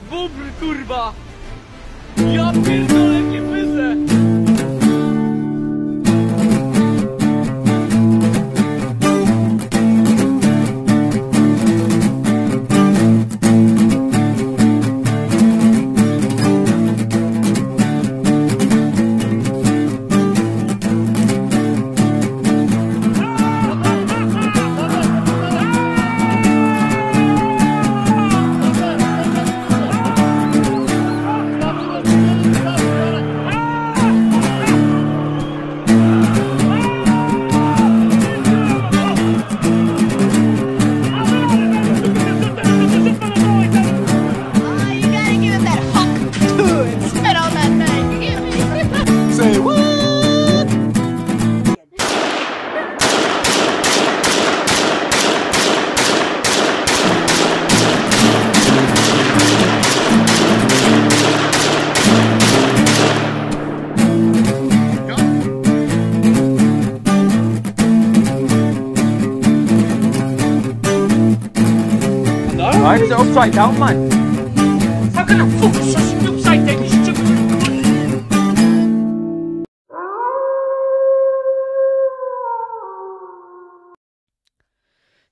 bobry, kurwa! Ja pierdolę, jakie pyze! Nein, ist ja upside down, Mann. How can I focus on upside down, you stupid?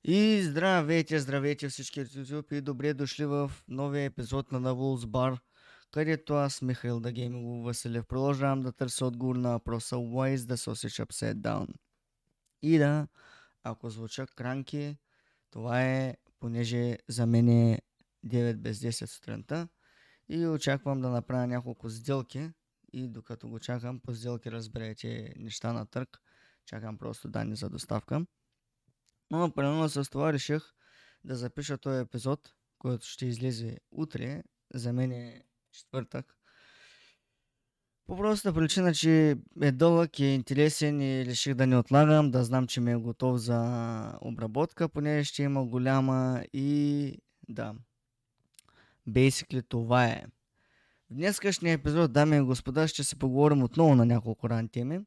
И здравейте всички YouTube и добре дошли в новия епизод на Wolves Bar, където аз, Михаил Дагеймилов Василев, продължавам да търся отговор на въпроса Why is the sausage upside down? И да, ако звуча кранки, това е понеже за мен е 9 без 10 сутринта и очаквам да направя няколко сделки и докато го чакам по сделки разберете неща на търг, чакам просто данни за доставка. Но примерно с това реших да запиша този епизод, който ще излезе утре, за мен е четвъртък. По простата причина, че е дълъг, е интересен и реших да не отлагам, да знам, че ми е готов за обработка, понеже ще има голяма и да. Basically това е. В днескашния епизод, дами и господа, ще се поговорим отново на няколко ран теми.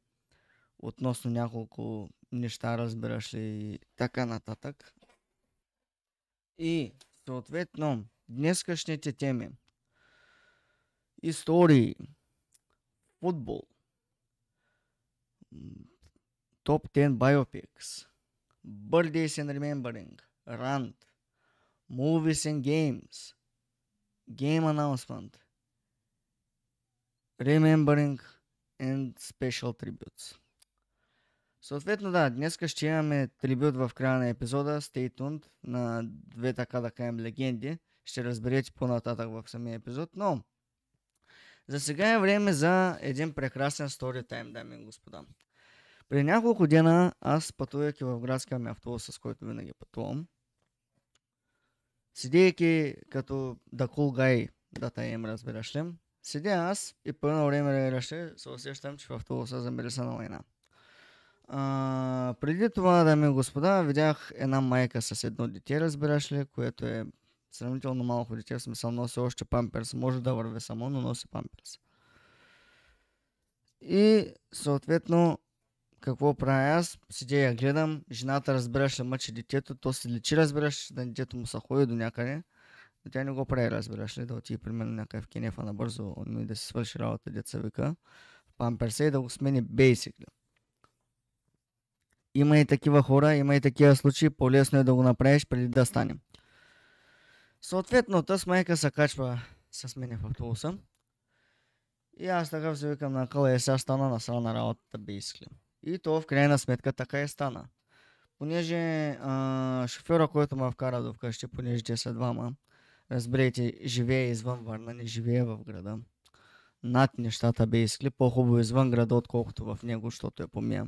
Относно няколко неща, разбираш ли, и така нататък. И съответно, днескашните теми. Истории. Футбол. Top 10 biopics. Birthdays and remembering. Rant. Movies and games. Game announcement. Remembering and special tributes. Съответно да, днеска ще имаме трибют в края на епизода, stay tuned, на две така да кажем легенди. Ще разберете по-нататък в самия епизод, но за сега е време за един прекрасен сторитайм, дами и господа. При няколко дена аз, пътувайки в градския ми автобус, с който винаги пътувам, седейки като the cool guy, дата им разбираш ли, седя аз и по едно време се усещам, че в автобуса замириса на война. Преди това, дами и господа, видях една майка с едно дете, разбираш ли, което е сравнително малко дете, в смисъл носи още памперс, може да върви само, но носи памперс. И съответно, какво правя аз? Седя я гледам, жената разбираш ли мъчи детето, то се лечи, разбираш, да детето му се ходи до някъде, но тя не го прави, разбираш ли, да отиде при мен някакъв кенефа набързо, но и да си свърши работа, деца вика, в памперса и да го смени basically. Има и такива хора, има и такива случаи, по-лесно е да го направиш преди да стане. Съответно, тъс майка се качва с мене в автобуса и аз така се викам на къла и сега стана на срана работата basically. И то в крайна сметка така е стана. Понеже шофьора, който ме вкара до вкъщи, понеже те са двама, разберете, живее извън Варна, не живее в града. Над нещата basically, по-хубаво извън града, отколкото в него, защото е по-мия.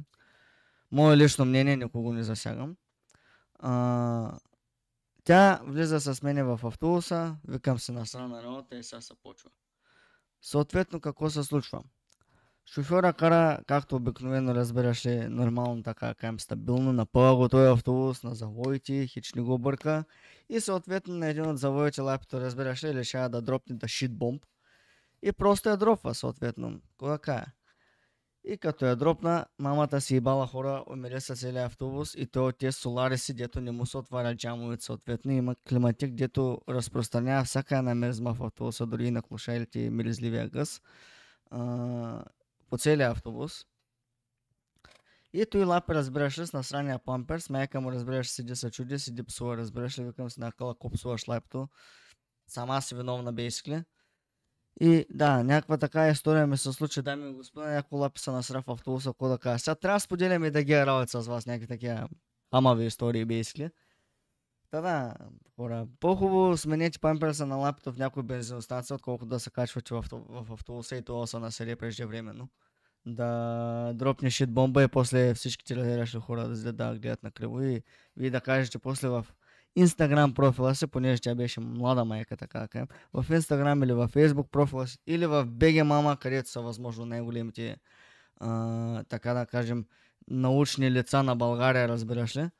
Мое лично мнение, никого не засягам. Тя влиза с мене в автобуса, викам се насрана работа и сега се почва. Съответно, какво се случва? Шофьора кара, както обикновено разбираш ли, нормално така, каем стабилно, напъва го този автобус на завоите, хич не го бърка и съответно на един от завоите лапито, разбираш ли, решава да дропне да шит бомб и просто я дропва съответно. Кога кая? И като я дропна, мамата си ибала хора, умире са целия автобус и той от тези солариси, дето не му се отваря джамовете съответно. Има климатик, дето разпространява всяка една миризма в автобуса, дори и на клошарите и миризливия гъс. По целия автобус. И той лапи, разбираш ли, с насрания памперс, майка му, разбираш, седи се чуди, седи псува, разбираш ли, викам си накъла, копсуваш лайпто. Сама си виновна, бейскли. И да, някаква така история ми се случи, дами и господа, някой лапи се насра в автобуса, какво да кажа. Сега трябва да споделям и да ги работя с вас, някакви такива хамави истории, бейскли. Да, хора, по-хубаво сменете памперса на лапито в някой бензиностанция, отколкото да се качвате в автобуса и това се населе преждевременно. Да дропне шит бомба и после всички телевизиращи хора да гледат на криво и вие да кажете после в Инстаграм профила си, понеже тя беше млада майка, така да кажем, в Инстаграм или в Фейсбук профила си, или в БГ Мама, където са възможно най-големите, така да кажем, научни лица на България, разбираш ли,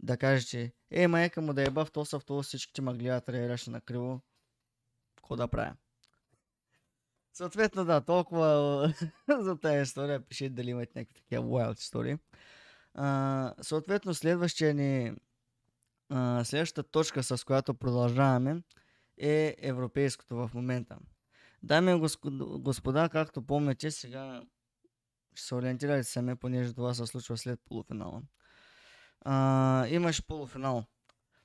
да кажете, майка му да еба в този автобус, всичките ма гледат, реагираше на криво, какво да правя? Съответно, да, толкова за тази история. Пишете дали имате някакви такива wild истории. Съответно, следващата точка, с която продължаваме, е европейското в момента. Дами и господа, както помните, сега ще се ориентирате сами, понеже това се случва след полуфинала. Имаше полуфинал.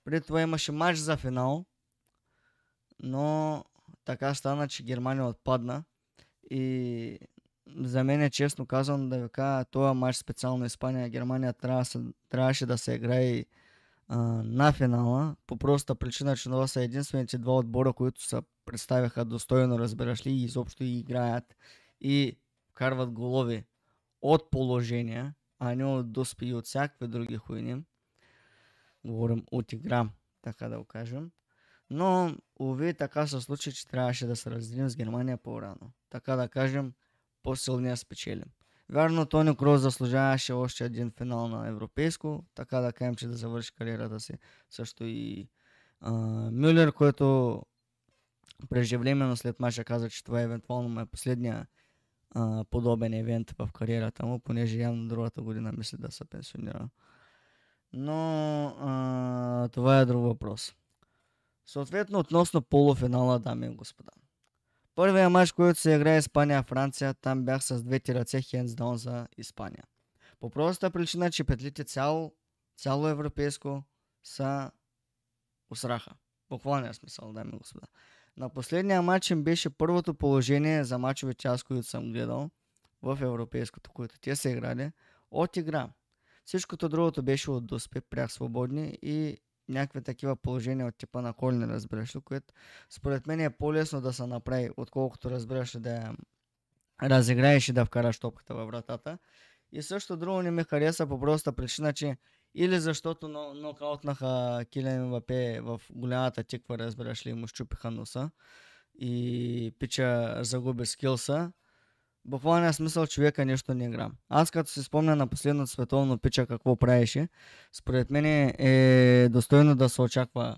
Преди това имаше матч за финал, но така стана, че Германия отпадна и за мен е честно казано да ви кажа, този матч специално Испания-Германия трябваше да се играе на финала, по проста причина, че това са единствените два отбора, които се представяха достойно, разбираш ли, и изобщо и играят и карват голови от положения, а не от доспи и от всякакви други хуйни. Говорим от игра, така да го кажем. Но, уви, така се случи, че трябваше да се разделим с Германия по-рано. Така да кажем, по-силния спечелим. Вярно, Тони Кроос заслужаваше още един финал на европейско, така да кажем, че да завърши кариерата си. Също и Мюлер, който преждевременно след мача каза, че това евентуално му е последния подобен евент в кариерата му, понеже явно другата година мисли да се пенсионира. Но това е друг въпрос. Съответно, относно полуфинала, дами и господа. Първият матч, който се играе Испания-Франция, там бях с двете ръце хендсдаун за Испания. По простата причина, че петлите цяло европейско са усраха. Буквалния смисъл, дами и господа. На последния матч им беше първото положение за мачовете, аз които съм гледал в европейското, които те са играли, от игра. Всичкото другото беше от доспи, прях свободни и някакви такива положения от типа на колни, разбираш ли, което според мен е по-лесно да се направи, отколкото разбираш ли да я разиграеш и да вкараш топката във вратата. И също друго не ми хареса по проста причина, че или защото нокаутнаха Килиан Мбапе в голямата тиква, разбираш ли, му щупиха носа и пича загуби скилса. Буквалния смисъл човека нещо не игра. Аз като си спомня на последното световно пича какво правеше, според мен е достойно да се очаква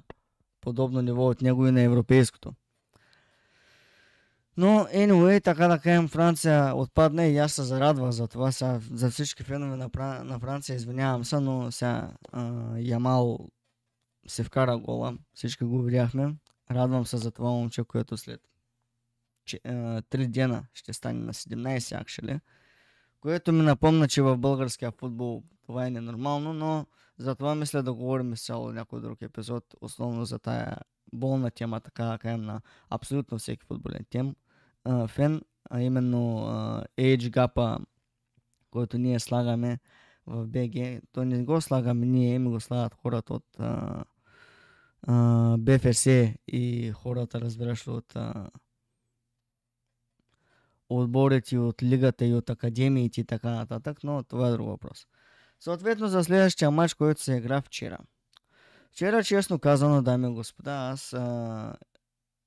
подобно ниво от него и на европейското. Но, anyway, така да кажем, Франция отпадна и аз се зарадвах за това. Сега, за всички фенове на Франция, извинявам се, но сега Ямал се вкара гола. Всички го видяхме. Радвам се за това момче, което след 3 дена ще стане на 17 акшели, което ми напомня, че в българския футбол това е ненормално, но за това мисля да говорим изцяло някой друг епизод, основно за тая болна тема, така да кажем, на абсолютно всеки футболен фен, а именно Age Gap, който ние слагаме в БГ. То не го слагаме ние, ми го слагат хората от БФС и хората, разбираш, от отборите от лигата и от академиите и така нататък, но това е друг въпрос. Съответно за следващия матч, който се игра вчера. Вчера, честно казано, дами и господа, аз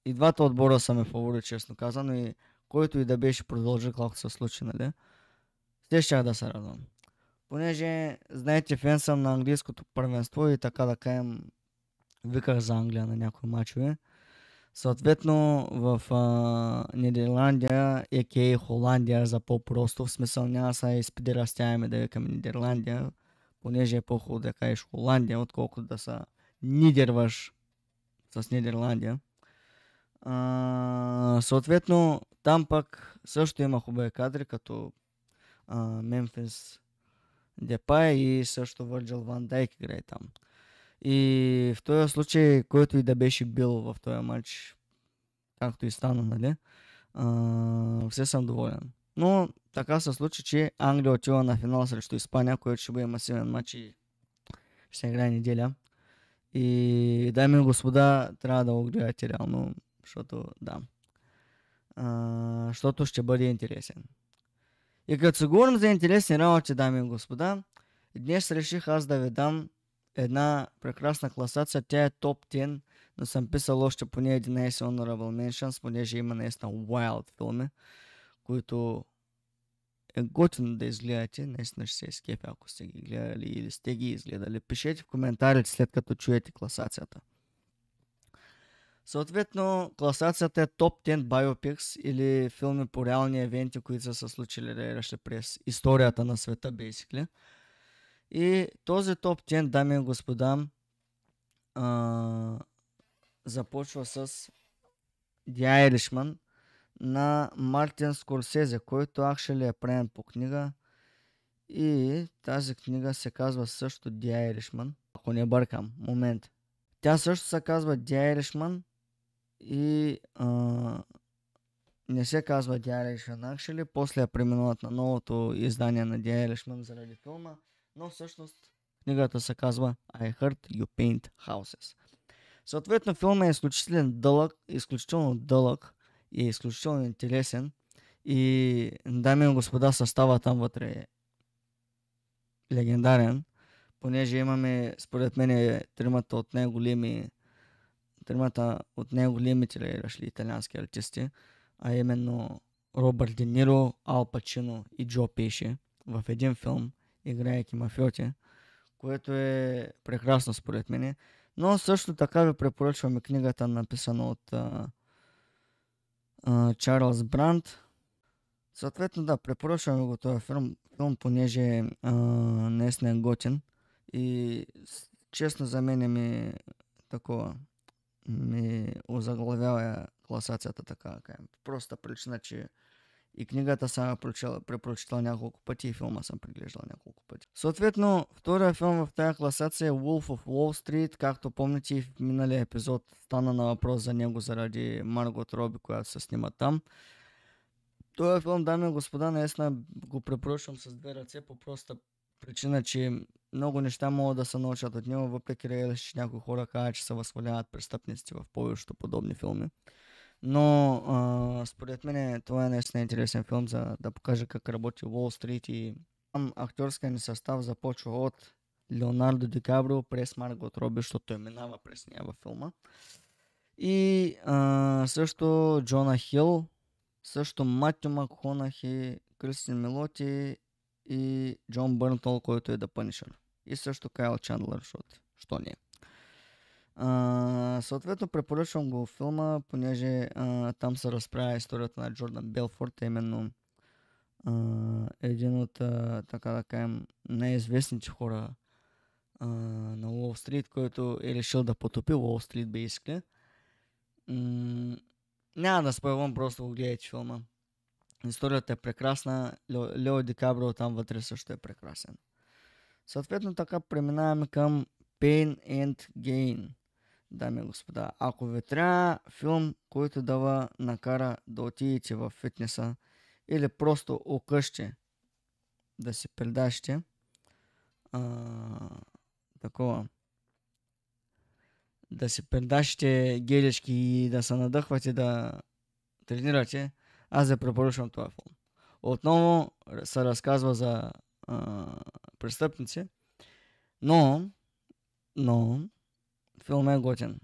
и двата отбора са ме фаворит, честно казано, и който и да беше продължи, колко се случи, нали? Щях да се радвам. Понеже, знаете, фен съм на английското първенство и така да кажем, виках за Англия на някои мачове. Съответно в Нидерландия, а.к.а. Холандия за по-просто, в смисъл няма са изпидерастяеме да викаме Нидерландия, понеже е по-хубаво да кажеш Холандия, отколкото да са нидерваш с Нидерландия. Съответно, там пък също има хубави кадри, като Мемфис Депай и също Върджил Ван Дайк играе там. И в този случай, който и да беше бил в този матч, както и стана, нали, все съм доволен. Но така се случи, че Англия отива на финал срещу Испания, който ще бъде масивен матч и ще се играе неделя. И дами и господа, трябва да го гледате реално, защото да. Защото ще бъде интересен. И като се говорим за интересни работи, дами и господа, днес реших аз да ви дам една прекрасна класация. Тя е топ 10, но съм писал още поне 11 honorable mentions, понеже има наистина wild филми, които е готино да изгледате. Наистина ще се изкепя, ако сте ги гледали или сте ги изгледали. Пишете в коментарите след като чуете класацията. Съответно, класацията е топ 10 biopics или филми по реални евенти, които са се случили през историята на света, basically. И този топ 10, дами и господа, започва с The Irishman на Мартин Скорсезе, който actually е правен по книга. И тази книга се казва също The Irishman. Ако не бъркам, момент. Тя също се казва The Irishman и не се казва The Irishman actually. После я преминуват на новото издание на The Irishman заради филма. Но всъщност книгата се казва I Heard You Paint Houses. Съответно филмът е изключително дълъг и изключително интересен. И дами и господа, състава там вътре е легендарен, понеже имаме според мен тримата от най-големите италиански артисти, а именно Робърт Де Ниро, Ал Пачино и Джо Пеши в един филм, играейки мафиоти, което е прекрасно според мен. Но също така ви препоръчваме книгата, написана от Чарлз Бранд. Съответно, да, препоръчваме го този филм, понеже наистина е готин. И честно за мен ми озаглавява класацията така. Просто причина, че и книгата съм препрочитал няколко пъти и филма съм преглеждал няколко пъти. Съответно, втория филм в тази класация е Wolf of Wall Street. Както помните, и в миналия епизод стана на въпрос за него заради Маргот Роби, която се снима там. Този филм, дами и господа, наистина го препоръчвам с две ръце по проста причина, че много неща могат да се научат от него, въпреки че някои хора казват, че се възхваляват престъпниците в повечето подобни филми. Но според мен това е наистина интересен филм, за да покаже как работи Уолл Стрит и там актьорския ни състав започва от Леонардо Ди Каприо през Маргот Роби, защото той минава през нея във филма. И също Джона Хил, също Матю Макконахи, Кристин Мелоти и Джон Бърнтол, който е The Punisher. И също Кайл Чандлър, що не е. Съответно препоръчвам го филма, понеже там се разправя историята на Джордан Белфорд, именно един от, така да кажем, най-известните хора на Уолл Стрит, който е решил да потопи Уолл Стрит, basically. Няма да спойлвам, просто го гледайте филма. Историята е прекрасна, Лео Ди Каприо там вътре също е прекрасен. Съответно така преминаваме към Pain and Gain. Дами и господа, ако ви трябва филм, който да ви накара да отидете в фитнеса или просто окъщи да си придащите да си придащите гелички и да се надъхвате да тренирате, аз ви препоръчвам това филм. Отново се разказва за престъпници, но филмът е готин.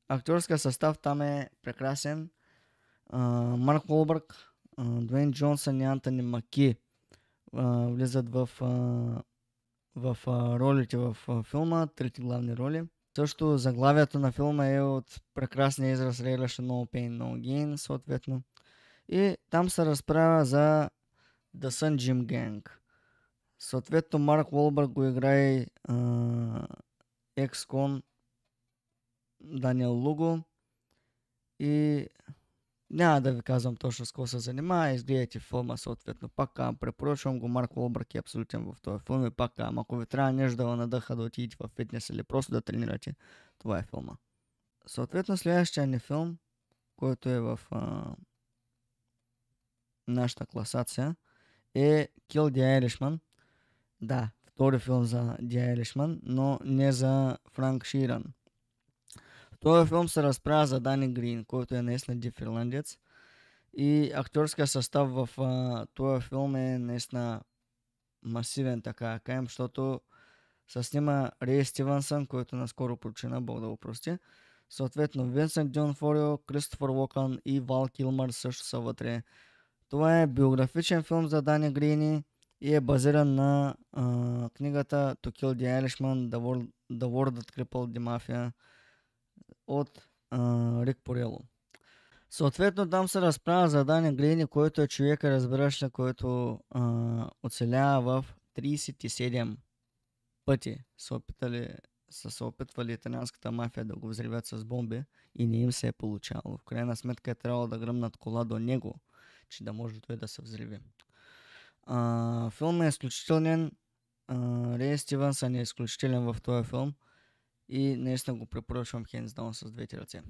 Актьорския състав там е прекрасен. Марк Уолбърг, Дуейн Джонсън и Антони Маки влизат в ролите в филма, трети главни роли. Също заглавието на филма е от прекрасния израз Relish No Pain No Gain, съответно. И там се разправя за The Sun Gym Gang. Съответно Марк Уолбърг го играе екс-кон Даниел Луго и няма да ви казвам точно с какво се занимава, изгледайте филма съответно. Пак препоръчвам го, Марк Уолбърг е абсолютен в този филм и пак ако ви трябва нещо да надъха да отидете в фитнес или просто да тренирате, това е филма. Съответно следващия ни филм, който е в нашата класация, е Kill the Irishman. Да, втори филм за The Irishman, но не за Франк Ширан. В този филм се разправя за Дани Грин, който е наистина див ирландец. И актьорския състав в този филм е наистина масивен, така кажем, защото се снима Рей Стивенсън, който наскоро почина, Бог да го прости. Съответно Винсент Д'Онфорио, Кристофър Уокън и Вал Килмър също са вътре. Това е биографичен филм за Дани Грини и е базиран на книгата To Kill the Irishman, The War That Crippled the Mafia от Рик Порело. Съответно там се разправя за Дани Грини, който е човека, разбираш ли, който оцелява в 37 пъти са се опитвали италианската мафия да го взривят с бомби и не им се е получавало. В крайна сметка е трябвало да гръмнат кола до него, че да може той да се взриви. Филмът е изключителен. Рей Стивенсън е изключителен в този филм и наистина го препоръчвам hands down с двете ръце.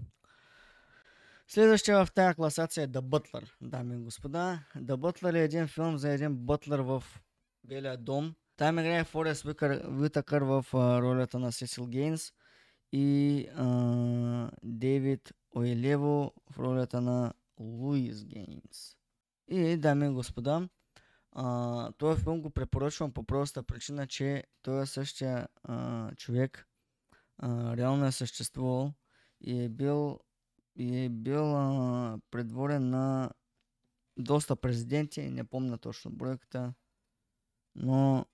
Следващия в тази класация е The Butler, дами и господа. The Butler е един филм за един бътлър в Белия дом. Там играе Форест Уитакър в ролята на Сесил Гейнс и Дейвид Оилево в ролята на Луис Гейнс. И, дами и господа, този филм го препоръчвам по простата причина, че той е същия човек, реално е съществувал и е бил предворен на доста президенти, не помня точно бройката, но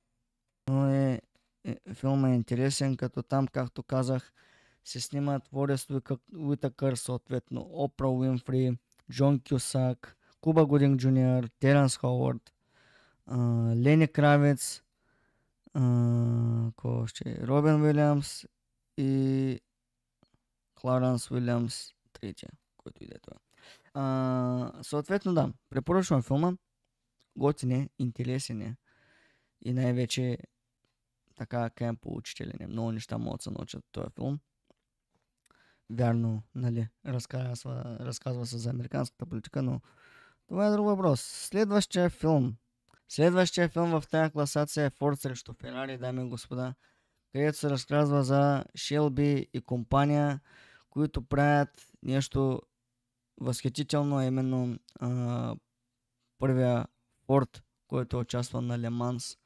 филмът е интересен, като там, както казах, се снимат Форест Уитакър, съответно Опра Уинфри, Джон Кюсак, Куба Гудинг Джуниор, Теренс Ховард, Лени Кравец, Робин Уилямс и Кларенс Уилямс, третия, който иде това. Съответно, да, препоръчвам филма. Готин е, интересен е и най-вече така каем поучителен е. Много неща могат да се научат от този филм. Вярно, нали, разказва се за американската политика, но това е друг въпрос. Следващия филм в тази класация е Форд срещу Ферари, дами и господа, където се разказва за Шелби и компания, които правят нещо възхитително, а именно първия Форд, който участва на Ле Манс.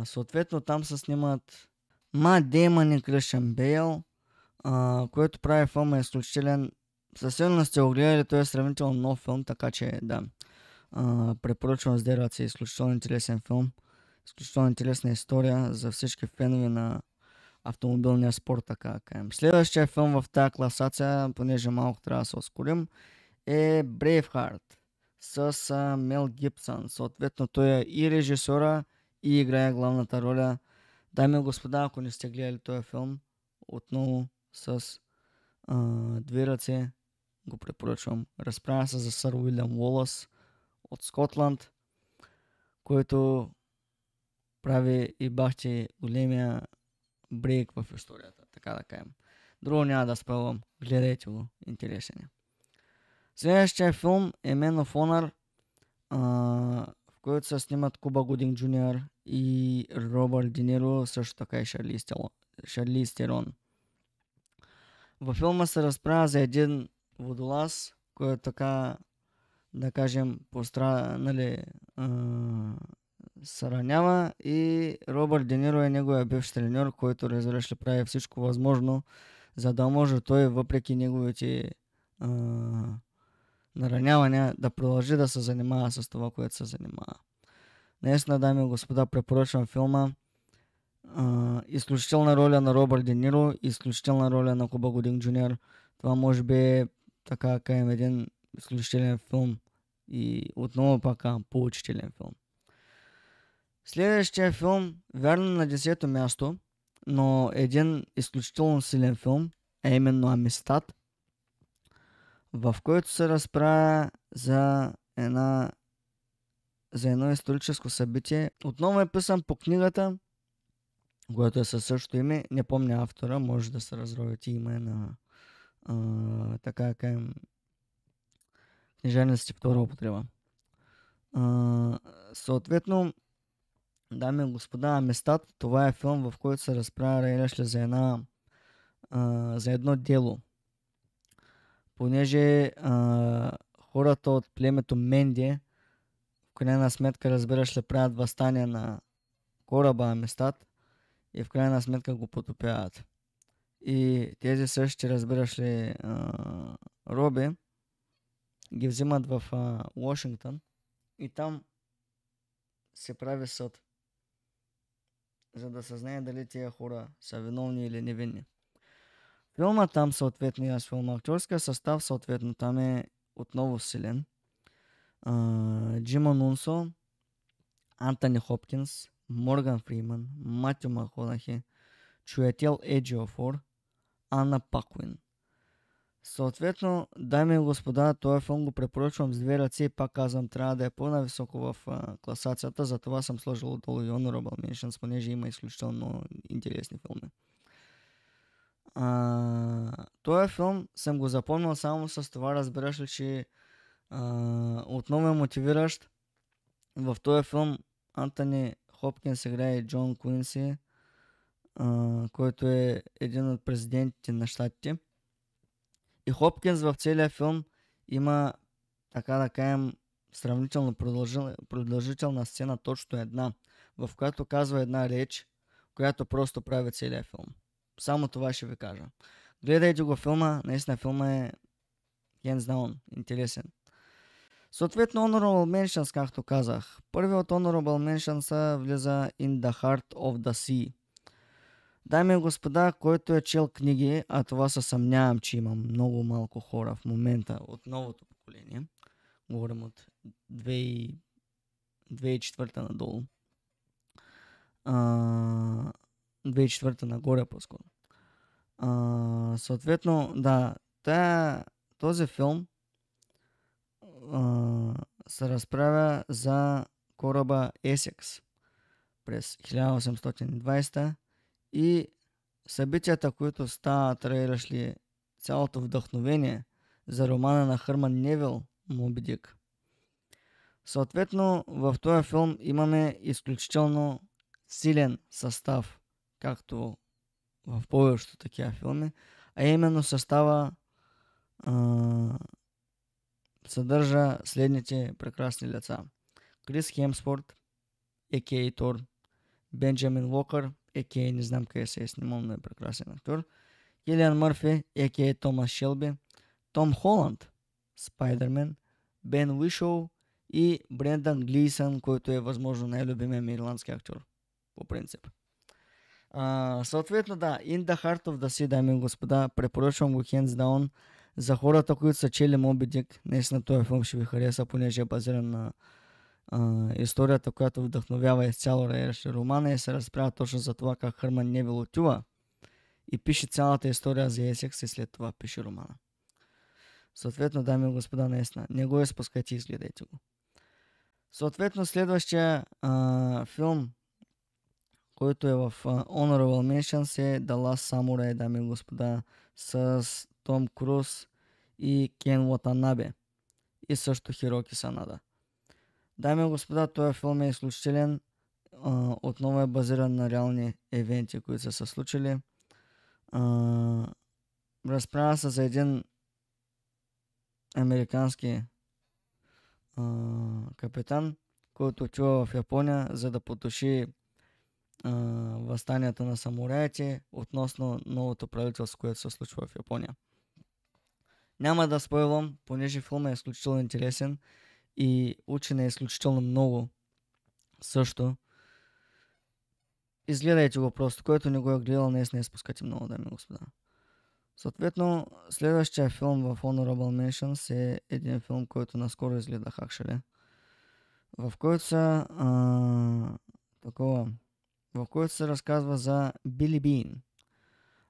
Съответно там се снимат Мат Деймън и Кристиан Бейл, който прави филма изключителен. Със сигурност сте го гледали, той е сравнително нов филм, така че да, препоръчвам с дерват си, изключително интересен филм, изключително интересна история за всички фенове на автомобилния спорт, така кажем. Следващия филм в тази класация, понеже малко трябва да се ускорим, е Braveheart с Мел Гибсън. Съответно той е и режисьора, и играе главната роля. Дами и господа, ако не сте гледали този филм, отново с две ръце го препоръчвам. Разправя се за сър Уилям Уолъс от Скотланд, който прави и бахти големия брейк в историята, така да кажем. Друго няма да спъвам, гледайте го, интересен е. Следващия филм е Man of Honor, в който се снимат Куба Гудинг Джуниор и Робърт Де Ниро, също така и Шарлиз Терон. Във филма се разправя за един водолаз, който така, да кажем, се ранява и Робърт Де Ниро е неговия бивш треньор, който разбираш ли прави всичко възможно, за да може той, въпреки неговите наранявания, да продължи да се занимава с това, което се занимава. Наистина, дами и господа, препоръчвам филма. изключителна роля на Робърт Де Ниро, изключителна роля на Куба Гудинг Джуниор. Това може би е така кажем един изключителен филм и отново пак поучителен филм. Следващия филм, вярно на 10-то място, но един изключително силен филм, е именно Амистад, в който се разправя за едно историческо събитие. Отново е писан по книгата, което е със същото име. Не помня автора, може да се разровите име на така кажем книжарниците втора употреба. Съответно, дами и господа, Амистад, това е филм, в който се разправя за едно дело. Понеже хората от племето Менди в крайна сметка, разбираш ли, правят възстание на кораба Амистад и в крайна сметка го потопяват. И тези същи, разбираш ли, роби ги взимат в Вашингтон и там се прави съд, за да се знае дали тия хора са виновни или невинни. Филма там съответно, аз филм, актьорския състав съответно там е отново силен. Джима Нунсо, Антони Хопкинс, Морган Фриман, Матю Макхонахи, Чуетел Еджиофор, Анна Пакуин. Съответно, дами и господа, този филм го препоръчвам с две ръце и пак казвам, трябва да е по-нависоко в класацията, затова съм сложил отдолу и Honorable Mentions, понеже има изключително интересни филми. Този филм съм го запомнил само с това, разбираш ли, че отново е мотивиращ. В този филм Антони Хопкинс играе Джон Куинси, който е един от президентите на щатите. И Хопкинс в целия филм има, така да кажем, сравнително продължителна сцена, точно една, в която казва една реч, която просто прави целия филм. Само това ще ви кажа. Гледайте го филма, наистина филма е hands down, интересен. Съответно, Honorable Mentions, както казах. Първият Honorable Mentions влиза In the Heart of the Sea. Дами и господа, който е чел книги, а това се съмнявам, че има много малко хора в момента от новото поколение. Говорим от 2004 надолу. 2004 нагоре по-скоро. Съответно, да, този филм се разправя за кораба Есекс през 1820 и събитията, които стават, тръгваш ли, цялото вдъхновение за романа на Хърман Невил Моби Дик. Съответно, в този филм имаме изключително силен състав, както в повечето такива филми, а именно състава съдържа следните прекрасни лица. Крис Хемсворт, а.к.а. Тор, Бенджамин Уокър, а.к.а. не знам къде се е снимал, но е прекрасен актьор, Килиан Мърфи, а.к.а. Томас Шелби, Том Холанд, Спайдермен, Бен Уишоу и Брендан Глисън, който е възможно най-любимият ми ирландски актьор, по принцип. Съответно, да, In the Heart of the Sea, дами и господа, препоръчвам го hands down за хората, които са чели Моби Дик. Наистина този филм ще ви хареса, понеже е базиран на историята, която вдъхновява изцяло романа и се разправя точно за това как Хърман Невил отива и пише цялата история за Есекс и след това пише романа. Съответно, дами и господа, наистина, не го изпускайте и изгледайте го. Съответно, следващия филм, който е в Honorable Mentions, е The Last Samurai, дами и господа, с Том Круз и Кен Уатанабе и също Хироки Санада. Дами и господа, този филм е изключителен. Отново е базиран на реални евенти, които са се случили. Разправя се за един американски капитан, който отива в Япония, за да потуши възстанията на самураите относно новото правителство, което се случва в Япония. Няма да спойлвам, понеже филмът е изключително интересен и учене е изключително много също. изгледайте го просто. Който не го е гледал, днес не изпускате много, дами и господа. Съответно, следващия филм в Honorable Mentions е един филм, който наскоро изгледах actually, в който са в който се разказва за Били Бин.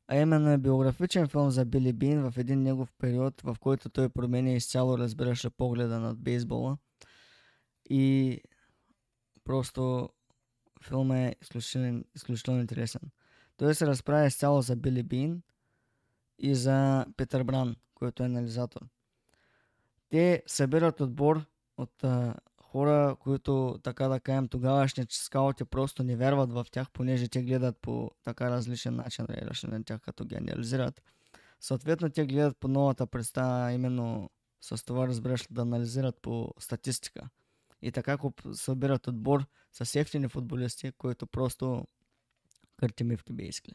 А именно е биографичен филм за Били Бин в един негов период, в който той променя изцяло, разбираше, погледа над бейсбола. И просто филмът е изключително интересен. Той се разправя изцяло за Били Бин и за Питър Бран, който е анализатор. Те събират отбор от хора, които, така да кажем, тогавашните скаути просто не вярват в тях, понеже те гледат по така различен начин на тях, като ги анализират. Съответно, те гледат по новата представа, именно с това, разбираш, да анализират по статистика. И така събират отбор с ефтини футболисти, които просто къртимивки бейскли.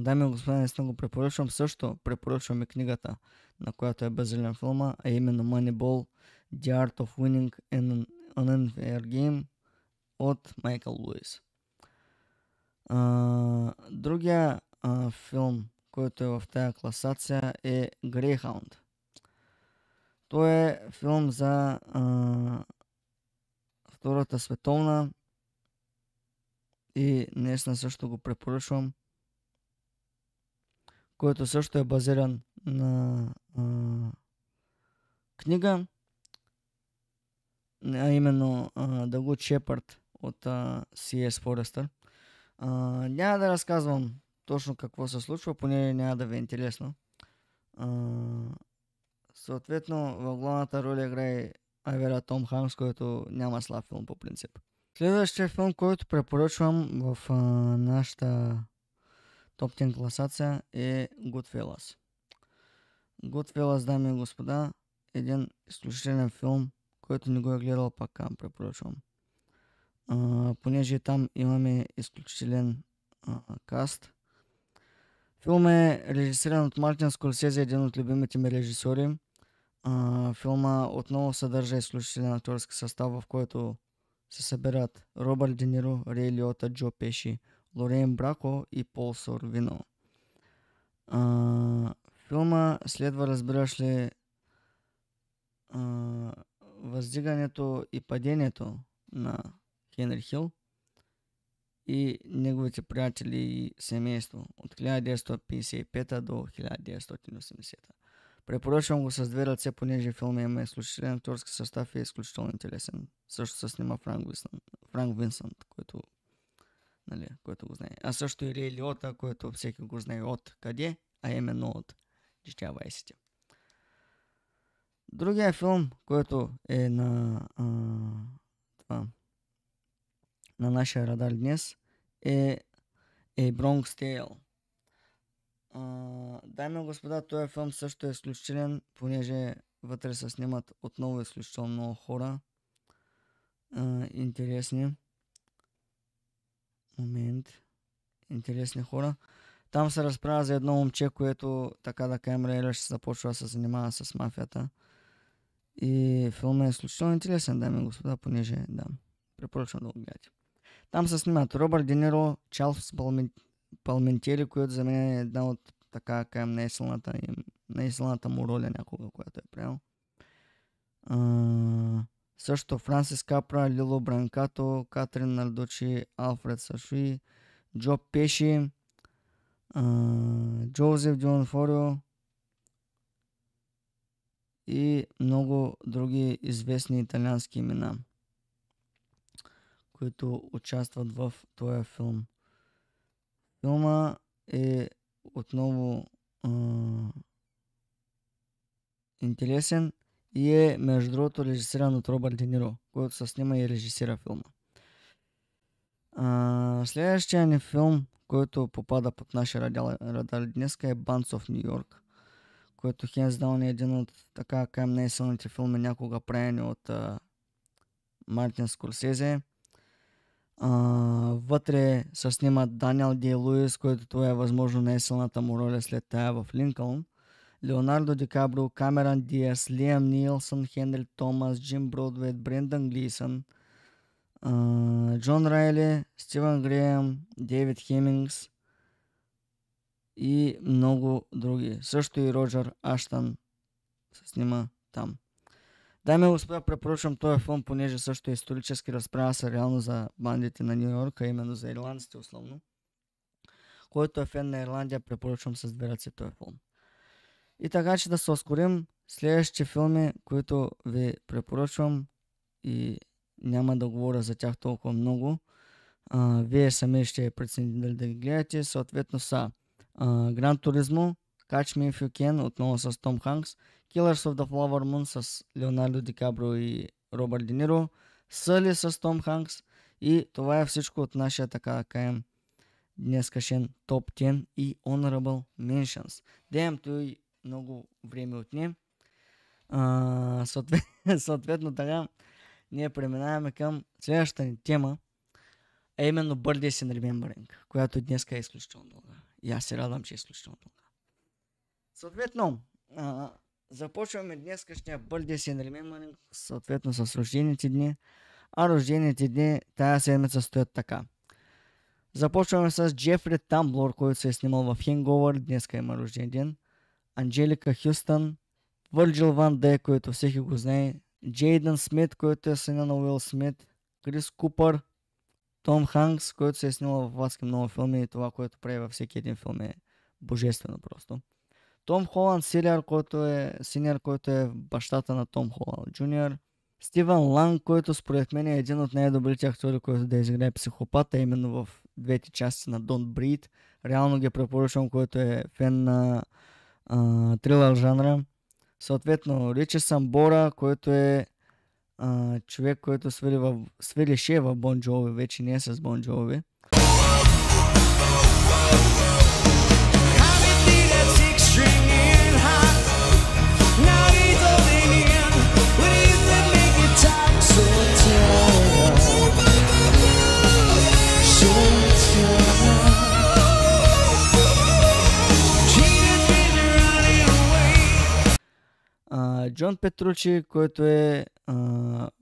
Дами и господа, наистина го препоръчвам. Също препоръчвам и книгата, на която е базиран филма, а именно Moneyball, The Art of Winning an Unfair Game от Майкъл Луис. Другия филм, който е в тая класация, е Greyhound. Той е филм за Втората световна и наистина също го препоръчвам, който също е базиран на книга, а именно The Good Shepherd от C.S. Forester. Няма да разказвам точно какво се случва, поне няма да ви е интересно. Съответно, в главната роля играе Авера Том Ханкс, който няма слаб филм по принцип. Следващия филм, който препоръчвам в нашата топ 10 класация е Goodfellas. Goodfellas, дами и господа, един изключителен филм, който не го е гледал, пак препоръчвам. Понеже там имаме изключителен каст. Филм е режисиран от Мартин Скорсезе, един от любимите ми режисьори. Филма отново съдържа изключителен акторски състав, в който се събират Робърт Де Ниро, Рей Лиота, Джо Пеши, Лорен Брако и Пол Сорвино. Филма следва, разбираш ли, въздигането и падението на Хенри Хил и неговите приятели и семейство от 1955 до 1980. Препоръчвам го с две ръце, понеже филма има изключителен акторски състав и е изключително интересен. Също се снима Франк Винсент, който го знае. А също и Рей Лиота, който всеки го знае от къде, а именно от Дитя Вайсите. Другия филм, който е на нашия радар днес, е A Bronx Tale. Дами и господа, този филм също е изключителен, понеже вътре се снимат отново изключително много хора. Интересни хора. Там се разправя за едно момче, което, така да кажем, реально ще започва да се занимава с мафията. И филмът е изключително интересен, дами и господа, понеже, препоръчвам да го гледате. Там се снимат Робърт Де Ниро, Чарлз Палментери, който за мен е една от, така кажем, най-силната му роля някога, която е правил. Също Франсис Капра, Лило Бранкато, Катрин Нардучи, Алфред Сашуи, Джо Пеши, Джозеф Дионфорио и много други известни италиански имена, които участват в този филм. Филма е отново интересен и е, между другото, режисиран от Робърт Де Ниро, който се снима и режисира филма. Следващия ни филм, който попада под нашия радар днес, е Bands of New York, който Хенс Даун е един от, така кажем, най-силните филми някога правени от Мартин Скорсезе. Вътре се снимат Даниел Дей Луис, който това е възможно най-силната му роля след тая в Линкълн, Леонардо Ди Каприо, Камерон Диас, Лиам Нилсън, Хенри Томас, Джим Бродвейт, Брендан Глисън, Джон Райли, Стивън Греъм, Дейвид Хемингс и много други. Също и Роджер Аштън се снима там. Дами и господа, препоръчвам този филм, понеже също е исторически, разправя се реално за бандите на Нью Йорк, а именно за ирландците основно. Който е фен на Ирландия, препоръчвам с две ръце този филм. И така, че да се ускорим, следващите филми, които ви препоръчвам и няма да говоря за тях толкова много, вие сами ще прецените дали да ги гледате, съответно са Гран Туризмо, Catch Me If You Can, отново с Том Ханкс, Killers of the Flower Moon с Леонардо Ди Каприо и Робърт Де Ниро, Съли с Том Ханкс и това е всичко от нашия, така да кажем, днескашен топ 10 и Honorable Mentions. Деемто и много време отне. Съответно така, ние преминаваме към следващата ни тема, а именно Birthdays in Remembering, която днеска е изключително дълга. И аз се радвам, че е изключително дълга. Съответно, започваме днескашния Birthdays in Remembering, съответно с рождените дни. А рождените дни тая седмица стоят така. Започваме с Джефри Тамблор, който се е снимал в Hangover, днеска има рожден ден. Анджелика Хюстън, Върджил Ван Дей, който всеки го знае, Джейдън Смит, който е сина на Уил Смит, Крис Купър, Том Ханкс, който се е снимал в адски много филми и това, което прави във всеки един филм е божествено просто. Том Холанд Синьор, който е бащата на Том Холанд Джуниор. Стивън Ланг, който според мен е един от най-добрите актьори, който да изиграе психопата, именно в двете части на Don't Breathe. Реално ги препоръчвам, който е фен на трилър жанра. Съответно, Ричи Самбора, който е човек, който свирише в Бон Джови, вече не е с Бон Джови. Джон Петручи, който е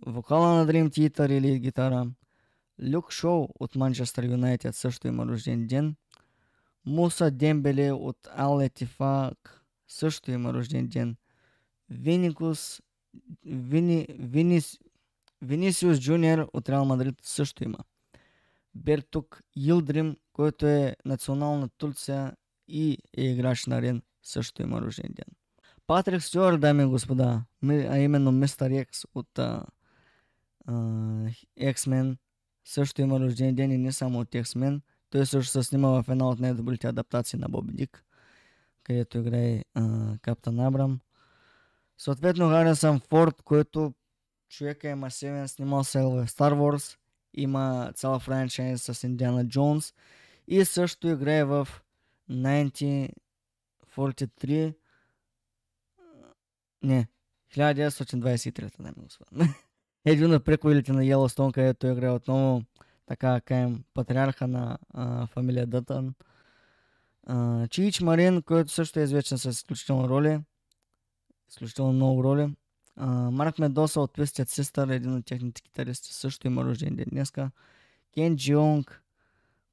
вокала на Dream Theater или гитара. Люк Шоу от Манчестър Юнайтед също има рожден ден. Муса Дембеле от Ал Етифак също има рожден ден. Винисиус Джуниор от Реал Мадрид също има. Бертук Йилдрим, който е национална Турция и е играч на Рен, също има рожден ден. Патрик Стюарт, дами и господа, а именно Мистер Екс от X-Men, също има рожден ден и не само от X-Men. Той също се снима в една от най-добрите адаптации на Боби Дик, където играе Каптан Абрам. Съответно Харисън Форд, който човека е масивен, снимал се в Star Wars, има цяла франчайз с Индиана Джонс и също играе в 1923 1923, дами и господа. Един от преквелите на Йеллоустон, където играе отново така каем патриарха на фамилия Дътън. Чич Марин, който също е известен с изключително роли. Изключително много роли. Марк Медоса от Twisted Sister, един от техните китаристи, също има рожден ден днеска. Кен Джионг,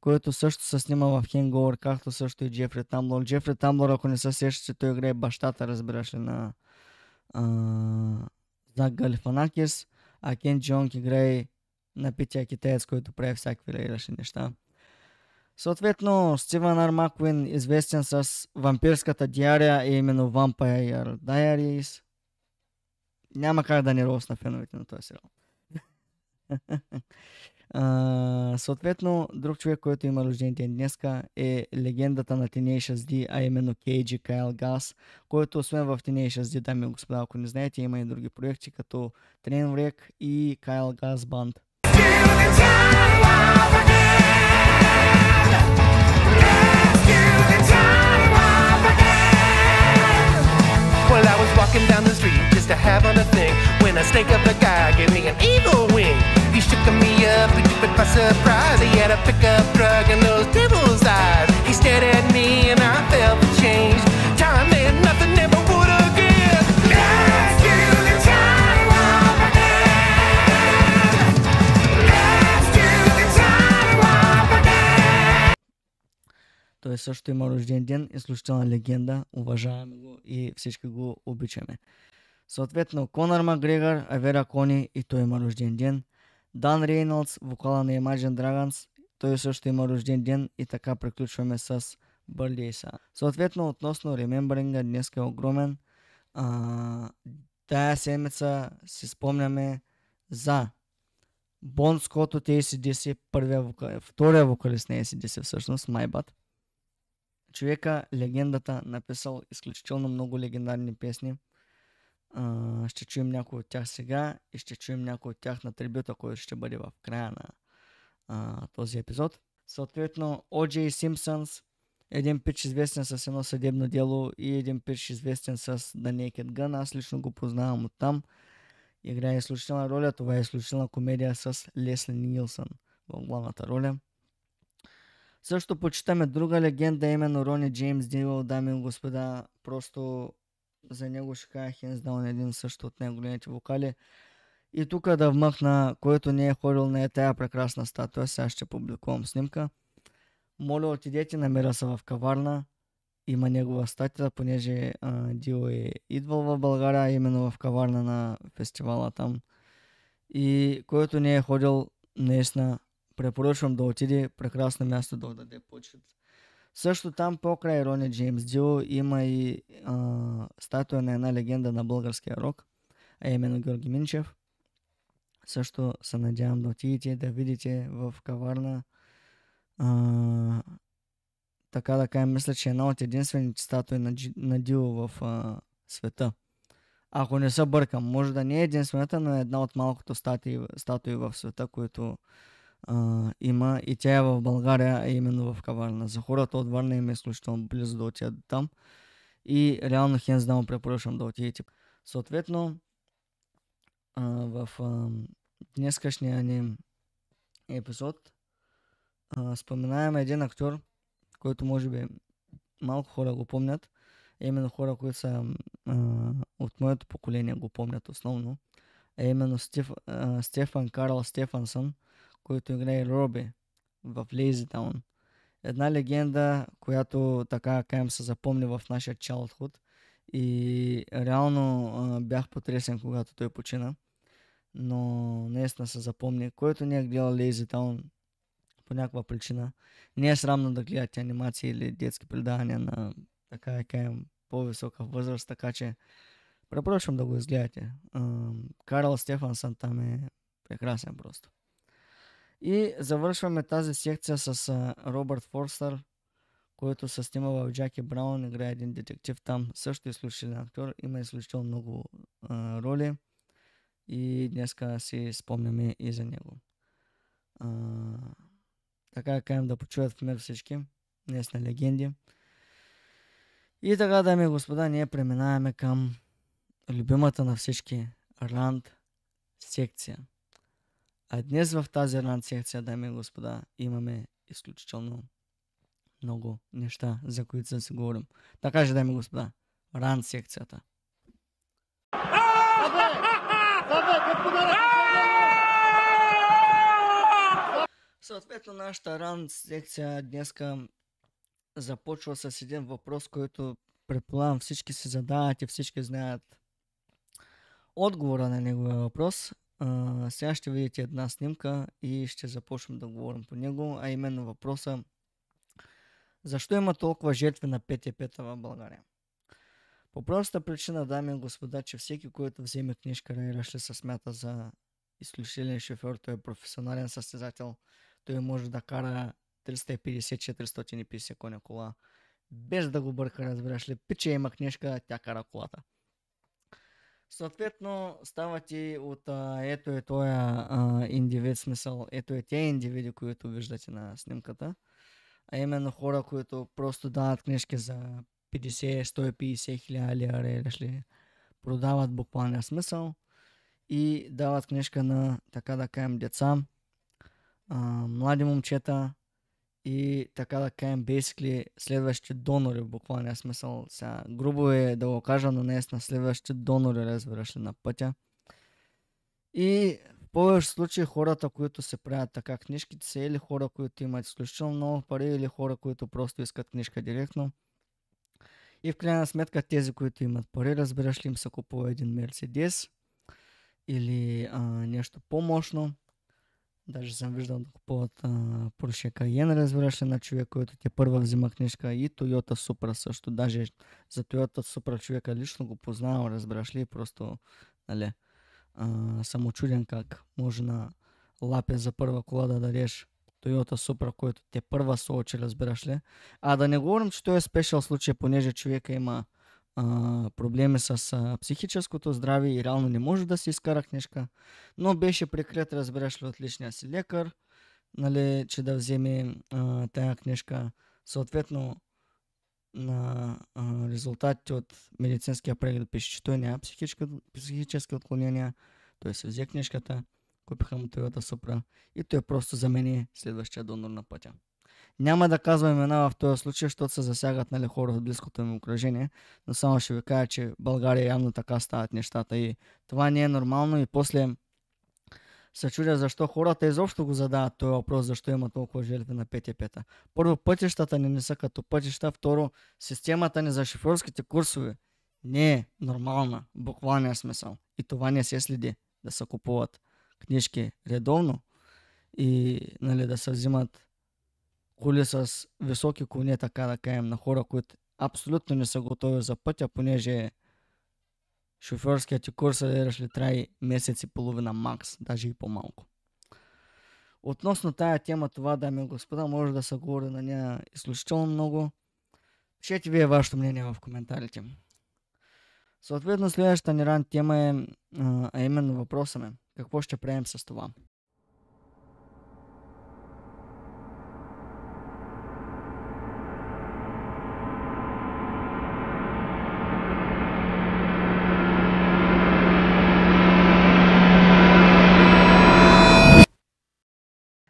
който също се снима в Hangover, както също и Джефри Тамблор. Джефри Тамблор, ако не се сещате, той играе бащата, разбираш ли, на Зак Галифанакис, а Кен Джонг играе на пития китаец, който прави всякакви лейрашни неща. Съответно, Стивън Ар Маквин, известен с вампирската диария, е именно Vampire Diaries. Няма как да не росна феновете на този сериал. Съответно, друг човек, който има рожден ден днеска, е легендата на Tenacious D, а именно Кейджи Кайл Гас, който освен в Tenacious D, дами и господа, ако не знаете, има и други проекти, като Trainwreck и Кайл Гас Band. Well, I was walking down the street just to have on a thing when a snake of a guy gave me an evil wing. He shook me up, he took it by surprise. He had a pickup truck and those devil's eyes. He stared at me and I felt the change. Time meant nothing, never would again. Let's do the time of again. също има рожден ден, изключителна легенда, уважаваме го и всички го обичаме. Съответно, Конър Макгрегор, Авера Кони и той има рожден ден. Дан Рейнолдс, вокала на Imagine Dragons, той също има рожден ден и така приключваме с Бърдейса. Съответно, относно ремембъринга, днес е огромен. Тая седмица си спомняме за Бон Скот от AC/DC, втория вокалист на AC/DC всъщност, Майбат. Човека, легендата, написал изключително много легендарни песни. Ще чуем някой от тях сега и ще чуем някой от тях на трибюта, който ще бъде в края на този епизод. Съответно, O.J. Simpsons, един пич известен с едно съдебно дело и един пич известен с The Naked Gun. Аз лично го познавам оттам. Играе изключителна роля. Това е изключителна комедия с Лесли Нилсън в главната роля. Също почитаме друга легенда, именно Рони Джеймс Дио, дами и господа. Просто за него ще кажа hands down един също от най-големите вокали. И тук да вмъкна, който не е ходил на тая прекрасна статуя, сега ще публикувам снимка. Моля, отидете, намира се в каварна. Има негова статия, понеже Дио е идвал в България, именно в каварна на фестивала там. И който не е ходил, наистина препоръчвам да отиде, прекрасно място да отдаде почет. Също там покрай Рони Джеймс Дио има и статуя на една легенда на българския рок, а именно Георги Минчев. Също се надявам да отидете, да видите в каварна. Така да кажем, мисля, че е една от единствените статуи на Дио в света. Ако не се бъркам, може да не е единствената, но е една от малкото статуи в света, които има, и тя е в България, а именно в каварна. За хората от Варна им е изключително близо да отидат там и реално hands down препоръчвам да отидете. Съответно, в днескашния ни епизод споменаваме един актьор, който може би малко хора го помнят, именно хора, които са от моето поколение го помнят основно, а именно Стефан Карл Стефансън, който играе Роби в Lazy Town. Една легенда, която така каем се запомни в нашия childhood и реално бях потресен, когато той почина. Но наистина се запомни. Който не е гледал Lazy Town по някаква причина, не е срамно да гледате анимации или детски предавания на така каем по-висока възраст, така че препоръчвам да го изгледате. Карл Стефансън там е прекрасен просто. И завършваме тази секция с Робърт Форстър, който се снима в Джаки Браун, играе един детектив там, също изключителен актьор, има изключително много роли и днеска си спомняме и за него. Така кажем да почуят в мир всички, днес на легенди. И така, дами и господа, ние преминаваме към любимата на всички ранд секция. А днес в тази ранд секция, дами и господа, имаме изключително много неща, за които да си говорим. Така же, дами и господа, ранд секцията. Съответно, нашата ранд секция днеска започва с един въпрос, който предполагам всички се задават и всички знаят отговора на неговия въпрос. Сега ще видите една снимка и ще започнем да говорим по него, а именно въпроса: защо има толкова жертви на ПТП-та в България? По простата причина, дами и господа, че всеки, който вземе книжка Райра, ще се смята за изключителен шофьор, той е професионален състезател, той може да кара 350-450 коня кола, без да го бърка, разбираш ли. Пиче има книжка, тя кара колата. Съответно, стават и от ето е този индивид, смисъл, ето е тези индивиди, които виждате на снимката, а именно хора, които просто дават книжки за 50-150 хиляди лева, продават буквалния смисъл и дават книжка на, така да кажем, деца, млади момчета и така да кажем, basically, следващи донори в буквалния смисъл. Сега, грубо е да го кажа, но наистина следващи донори, разбираш ли, на пътя. И повече случаи хората, които се правят така книжките, са или хора, които имат изключително много пари, или хора, които просто искат книжка директно. И в крайна сметка тези, които имат пари, разбираш ли, им се купува един Мерцедес или нещо по-мощно. Даже съм виждал да купуват Porsche Cayenne, разбираш ли, на човек, който ти първа взима книжка, и Toyota Supra също. Даже за Toyota Supra човека лично го познавам, разбираш ли, просто, нали, съм учуден как може на лапе за първа кола да дадеш Toyota Supra, който те първа се очи, разбираш ли. Да не говорим, че той е спешъл случай, понеже човека има проблеми с психическото здраве и реално не може да си изкара книжка, но беше прикрит, разбираш ли, от личния си лекар, нали, че да вземе тая книжка. Съответно, на резултатите от медицинския преглед пише, че той няма психически отклонения. Той се взе книжката, купиха му Toyota Supra и той просто замени следващия донор на пътя. Няма да казвам имена в този случай, защото се засягат, нали, хора от близкото ми окръжение, но само ще ви кажа, че в България явно така стават нещата и това не е нормално. И после се чудя защо хората изобщо го задават този въпрос, защо има толкова жертви на ПТП-та. Първо, пътищата ни не са като пътища, второ, системата ни за шофьорските курсове не е нормална, в буквалния смисъл. И това не се следи, да се купуват книжки редовно и, нали, да се взимат коли с високи коне, така да кажем, на хора, които абсолютно не са готови за пътя, понеже шофьорският ти курс ли трае месец и половина макс, даже и по-малко. Относно тая тема, това, дами и господа, може да се говори на нея изключително много. Пишете вие вашето мнение в коментарите. Съответно, следващата ни ран тема е именно въпроса ми. Какво ще правим с това?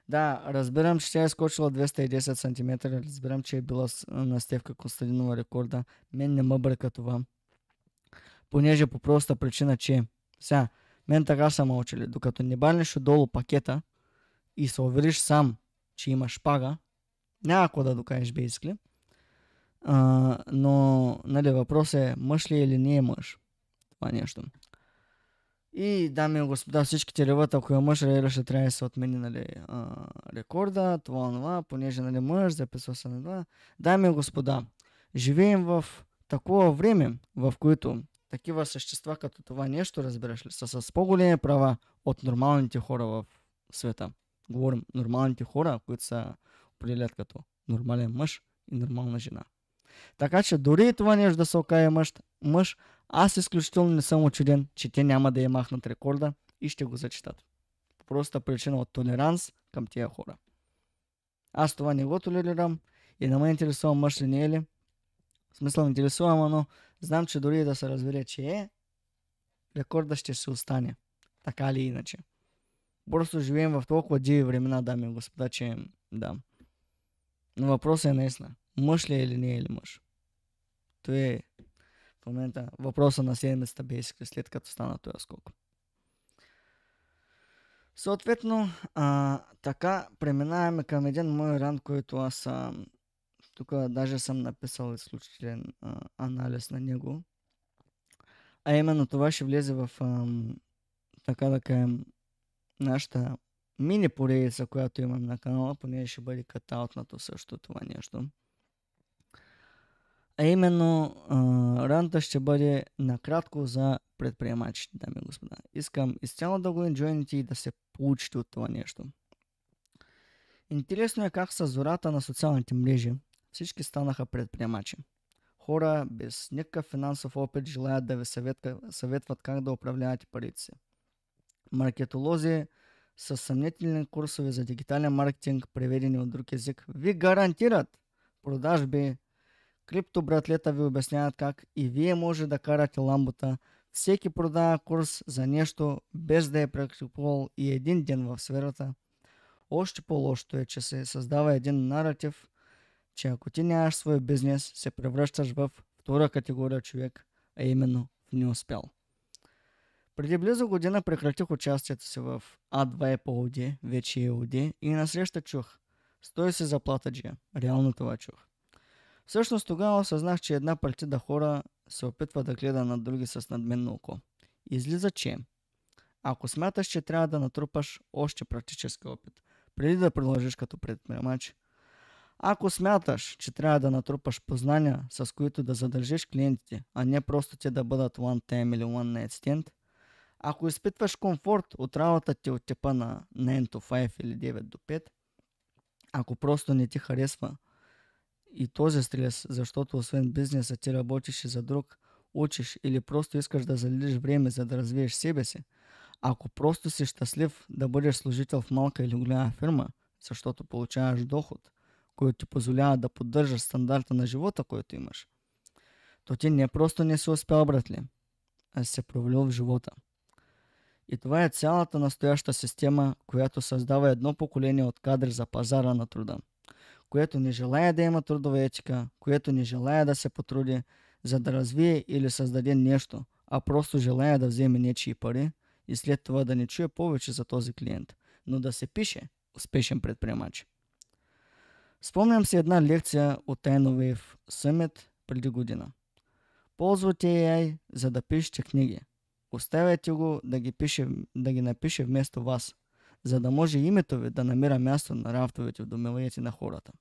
Да, разбирам, че тя е скочила 210 см, разбирам, че е била на Стевка Костадинова рекорда. Мен не ме бърка това. Понеже по проста причина, че сега, мен така са мълчали, докато не банеш отдолу пакета и се увериш сам, че има шпага, няма какво да докажеш бейскли. Но, нали, въпрос е мъж ли или не е мъж. Това нещо. И, дами и господа, всичките реват, ако е мъж, ще трябва да се отмени, нали, рекорда, това, понеже, нали, мъж, записва се на това. Дами и господа, живеем в такова време, в което такива същества като това нещо, разбираш ли, са с по-големи права от нормалните хора в света. Говорим нормалните хора, които са определят като нормален мъж и нормална жена. Така че дори това нещо да се окаже мъж, аз изключително не съм учуден, че те няма да я махнат рекорда и ще го зачитат. По проста причина от толеранс към тия хора. Аз това не го толерирам и не ме интересува мъж ли не е ли. В смисъл интересувам, но знам, че дори да се разбере, че рекорда ще се остане. Така или иначе. Просто живеем в толкова диви времена, дами и господа, че да. Но въпросът е наистина. Мъж ли е или не е ли мъж? Това е в момента въпроса на седмицата бейсика, след като стана този скок. Съответно, така преминаваме към един мой ранд, който аз тук даже съм написал изключителен анализ на него. А именно това ще влезе в така да кажем нашата мини поредица, която имам на канала, понеже ще бъде катаутнато също това нещо. А именно ранта ще бъде накратко за предприемачите, дами и господа. Искам изцяло да го енджойните и да се получите от това нещо. Интересно е как с зората на социалните мрежи всички станаха предприемачи. Хора без никакъв финансов опит желаят да ви съветват как да управлявате парите си. Маркетолози с съмнителни курсове за дигитален маркетинг, преведени от друг език, ви гарантират продажби. Криптобратлета ви обясняват как и вие може да карате ламбота. Всеки продава курс за нещо, без да е практикувал и един ден в сферата. Още по-лошото е, че се създава един наратив, че ако ти нямаш свой бизнес, се превръщаш в втора категория човек, а именно в неуспял. Преди близо година прекратих участието си в А2 ООД, вече ООД, и насреща чух: "Стой си заплата, Джия." Реално това чух. Всъщност тогава осъзнах, че една партида хора се опитва да гледа на други с надменно око. Излиза, че ако смяташ, че трябва да натрупаш още практически опит, преди да продължиш като предприемач, ако смяташ, че трябва да натрупаш познания, с които да задържиш клиентите, а не просто те да бъдат one time или one night stand, ако изпитваш комфорт от работата ти от типа на 9 to 5 или 9 до 5, ако просто не ти харесва и този стрес, защото освен бизнеса ти работиш и за друг, учиш или просто искаш да залиш време, за да развиеш себе си, ако просто си щастлив да бъдеш служител в малка или голяма фирма, защото получаваш доход, който ти позволява да поддържаш стандарта на живота, който имаш, то ти не просто не си успял, братле, а си се провалил в живота. И това е цялата настояща система, която създава едно поколение от кадри за пазара на труда, което не желая да има трудова етика, което не желая да се потруди, за да развие или създаде нещо, а просто желая да вземе нечии пари и след това да не чуе повече за този клиент, но да се пише успешен предприемач. Спомням си една лекция от InnoWave Summit преди година. Ползвайте AI, за да пишете книги. Оставяйте го да ги напише вместо вас, за да може името ви да намира място на рафтовете в домовете на хората.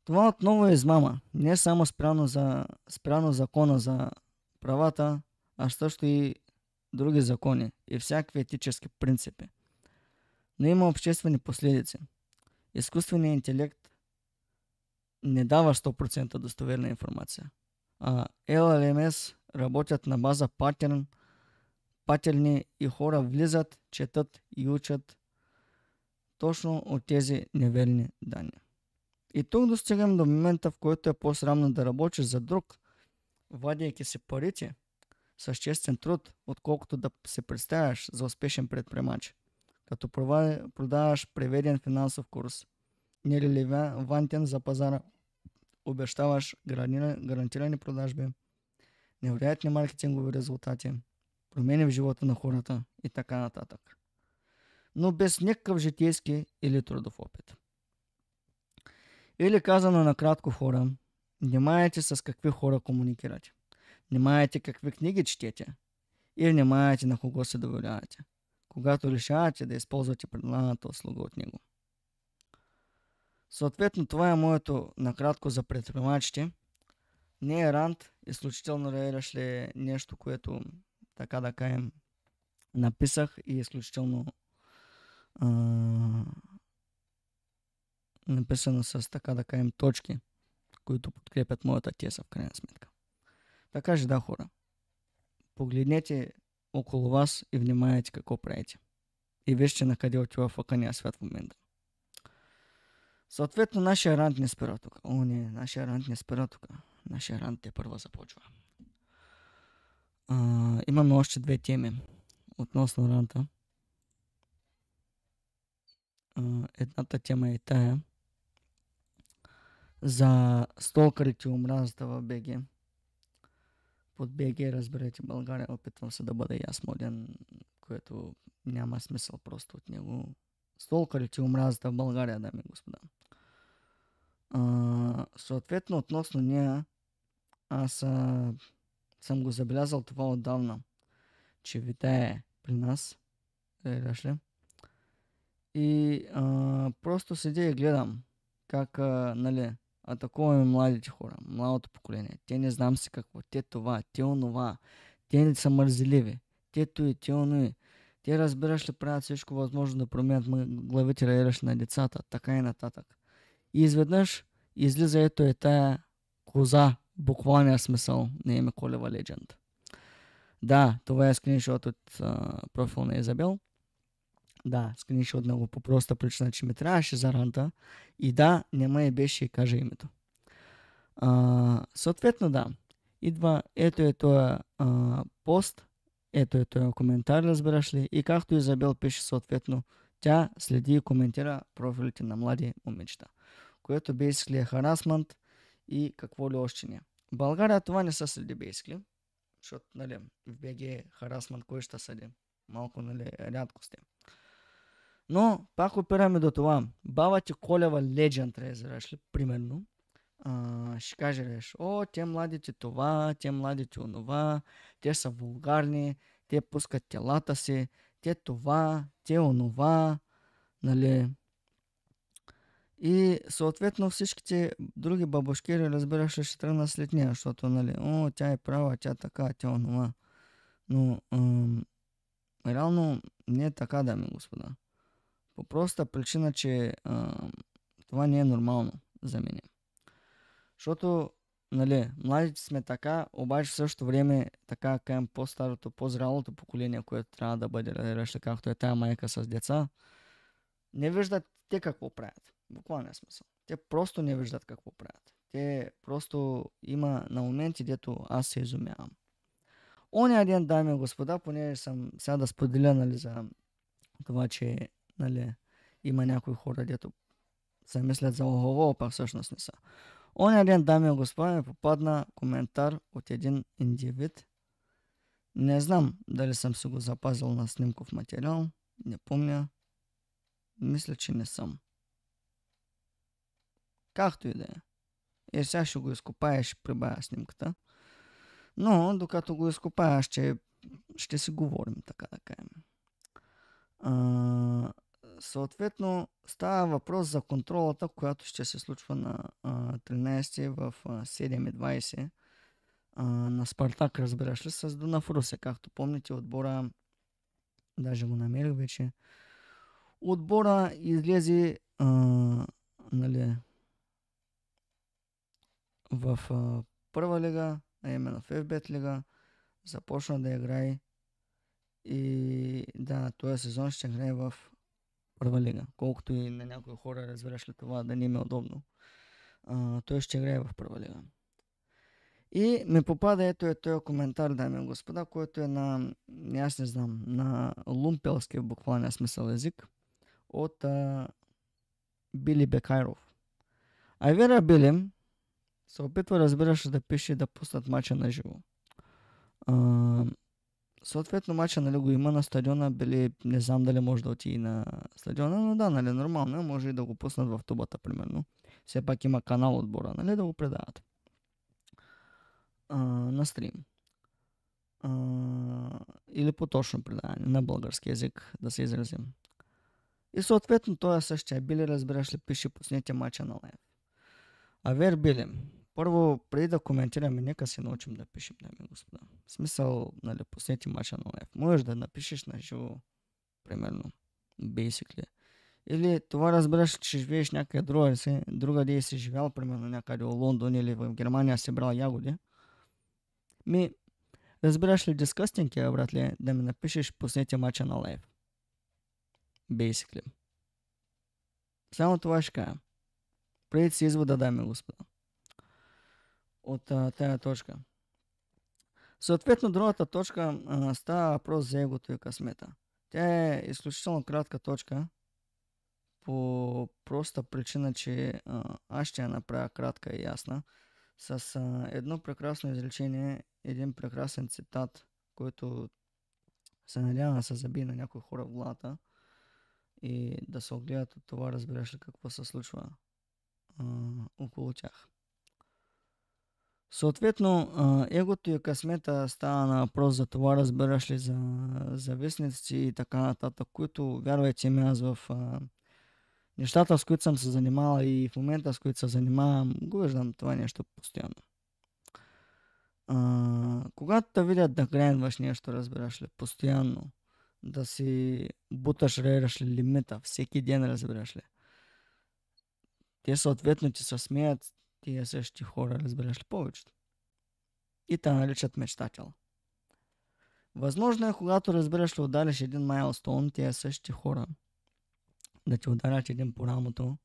Това отново е измама, не само спряно закона за правата, а също и други закони и всякакви етически принципи. Но има обществени последици. Изкуственият интелект не дава 100% достоверна информация. А LLMS работят на база патерни и хора влизат, четат и учат точно от тези неверни данни. И тук достигам до момента, в който е по-срамно да работиш за друг, вадейки си парите с честен труд, отколкото да се представяш за успешен предприемач, като продаваш преведен финансов курс, нерелевантен за пазара, обещаваш гарантирани продажби, невероятни маркетингови резултати, промени в живота на хората и така нататък. Но без никакъв житейски или трудов опит. Или казано накратко, хора, внимайте с какви хора комуникирате. Внимайте какви книги четете и внимайте на кого се доверявате, когато решавате да използвате предлаганата услуга от него. Съответно, това е моето накратко за предприемачите. Не е рант, изключително реалиш ли нещо, което така да кажем написах и изключително написано с така да кажем точки, които подкрепят моята теза в крайна сметка. Така же да, хора. Погледнете около вас и внимайте какво правите. И вижте на къде отива фъкания свят в момента. Съответно, нашия рант не спира тук. О, не, нашия рант не спира тук. Нашия рант те първа започва. Имаме още две теми относно ранта. Едната тема е тая за столкарите и омразата в БГ. Под БГ, разберете, България, опитвам се да бъда и аз моден, което няма смисъл просто от него. Столкарите и омразата в България, дами и господа. Съответно, относно нея, аз съм го забелязал това отдавна, че витае при нас, ли? И просто седя и гледам как, атакуваме младите хора, младото поколение. Те не знам си какво, те това, те онова, те не са мързеливи, те той, те онои. Те, разбираш ли, правят всичко възможно да променят главите на децата, така и нататък. И изведнъж излиза ето е тая коза, буквалния смисъл на име Колева Legend. Да, това е скриншот от профил на Изабел. Да, скриншот него по проста причина, че ми трябваше за ранта. И да, няма и беше и каже името. Съответно, да. Идва, ето е този пост, ето е този коментар, разбираш ли. И както Изабел пише съответно, тя следи и коментира профилите на млади момичета, което basically е харасмент и какво ли още не. В България това не са следи basically. защото, нали, в БГ харасмент кой ще съди. Малко, нали, рядкости. Но, пак опираме до това. Баба ти Колева Legend разбираш ли, примерно. Ще кажеш, те младите това, те младите онова, те са вулгарни, те пускат телата си, те това, те онова, нали. И съответно всичките други бабушкери, разбираш, ще тръгнат след нея, защото, нали, тя е права, тя така, тя онова. Но реално не е така, дами и господа. По проста причина, че това не е нормално за мен. Защото, нали, младите сме така, обаче в същото време така, каем по-старото, по-зрялото поколение, което трябва да бъде, разбираш, както е тая майка с деца, не виждат те какво правят. Буквално смисъл. Те просто не виждат какво правят. Те просто има на моменти, дето аз се изумявам. Оня ден, дами и господа, понеже съм сега да споделя, нали, за това, че, нали, има някои хора, дето се мислят за охово, пак всъщност не са. Оня ден, дами и господа, ми попадна коментар от един индивид. Не знам дали съм си го запазил на снимков материал. Не помня. Мисля, че не съм. Както и да е. Сега ще го изкопая и ще прибавя снимката. Но, докато го изкопая, ще си говорим, така да кажем. Съответно, става въпрос за контролата, която ще се случва на 13 в 7:20 на Спартак, разбираш ли, с Дунав Русе. Както помните, отбора, даже го намерих вече, отбора излезе, нали, в първа лига, а именно в FBET лига, започна да играе и да, този сезон ще играе в първа лига. Колкото и на някои хора, разбираш ли, това да не им е удобно. Той ще играе в първа лига. И ми попада ето този коментар, дами и господа, който е на, аз не знам, на лумпелски в буквалния смисъл език от Били Бекайров. Айвера Били се опитва, разбираш, да пише да пуснат мача на живо. Съответно, мача, нали, го има на стадиона, Били, не знам дали може да отиде на стадиона, но да, нали, нормално, може и да го пуснат в тубата, примерно. Все пак има канал отбора, нали, да го предават на стрим. Или по точно предаване, на български език, да се изразим. И съответно, той същия Били, разбираш ли, пише пуснете мача на лайв. Авер Били, първо, преди да коментираме, нека се научим да пишем, дами и господа. В смисъл, нали, пуснете мача на лайв. Можеш да напишеш на живо, примерно, basically. Или това разбираш, че живееш някъде другаде и си живял, примерно, някъде в Лондон или в Германия си брал ягоди. Разбираш ли, дискъстинг е, братле, да ми напишеш пуснете мача на лайв. Basically. Само това ще кажа. Преди си извода, дами и господа. От тая точка. Съответно, другата точка става въпрос за егото и късмета. Тя е изключително кратка точка, по проста причина, че аз ще я направя кратка и ясна, с едно прекрасно изречение, един прекрасен цитат, който се надявам да се забие на някои хора в главата и да се огледат от това, разбираш ли, какво се случва около тях. Съответно, егото и късмета става на въпрос за това, разбираш ли, за завистници и така нататък, които, вярвайте ми, аз в нещата, с които съм се занимавал и в момента, с които се занимавам, го виждам това нещо постоянно. Когато те видят да грейнваш нещо, разбираш ли, постоянно, да си буташ, рейраш ли лимита, всеки ден, разбираш ли, те съответно ти се смеят, тия същи хора, разбираш ли, повечето. И те наричат мечтател. Възможно е, когато, разбираш ли, удариш един майлстоун, тия същи хора да ти ударят един по рамото,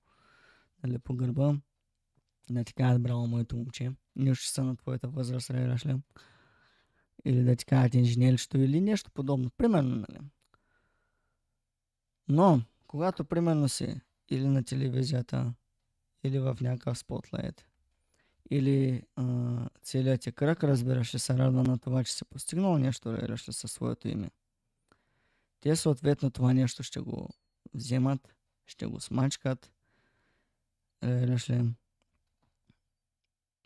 нали, по гърба, да ти кажат, браво, моето момче, нищо ще са на твоята възраст, рейраш ли, или да ти кажат инженерчето или нещо подобно, примерно, нали. Но, когато примерно си или на телевизията, или в някакъв спотлайт, или целият ти кръг, разбираш ли, се радва на това, че си постигнал нещо, разбираш ли, със своето име. Те съответно това нещо ще го вземат, ще го смачкат, разбираш ли,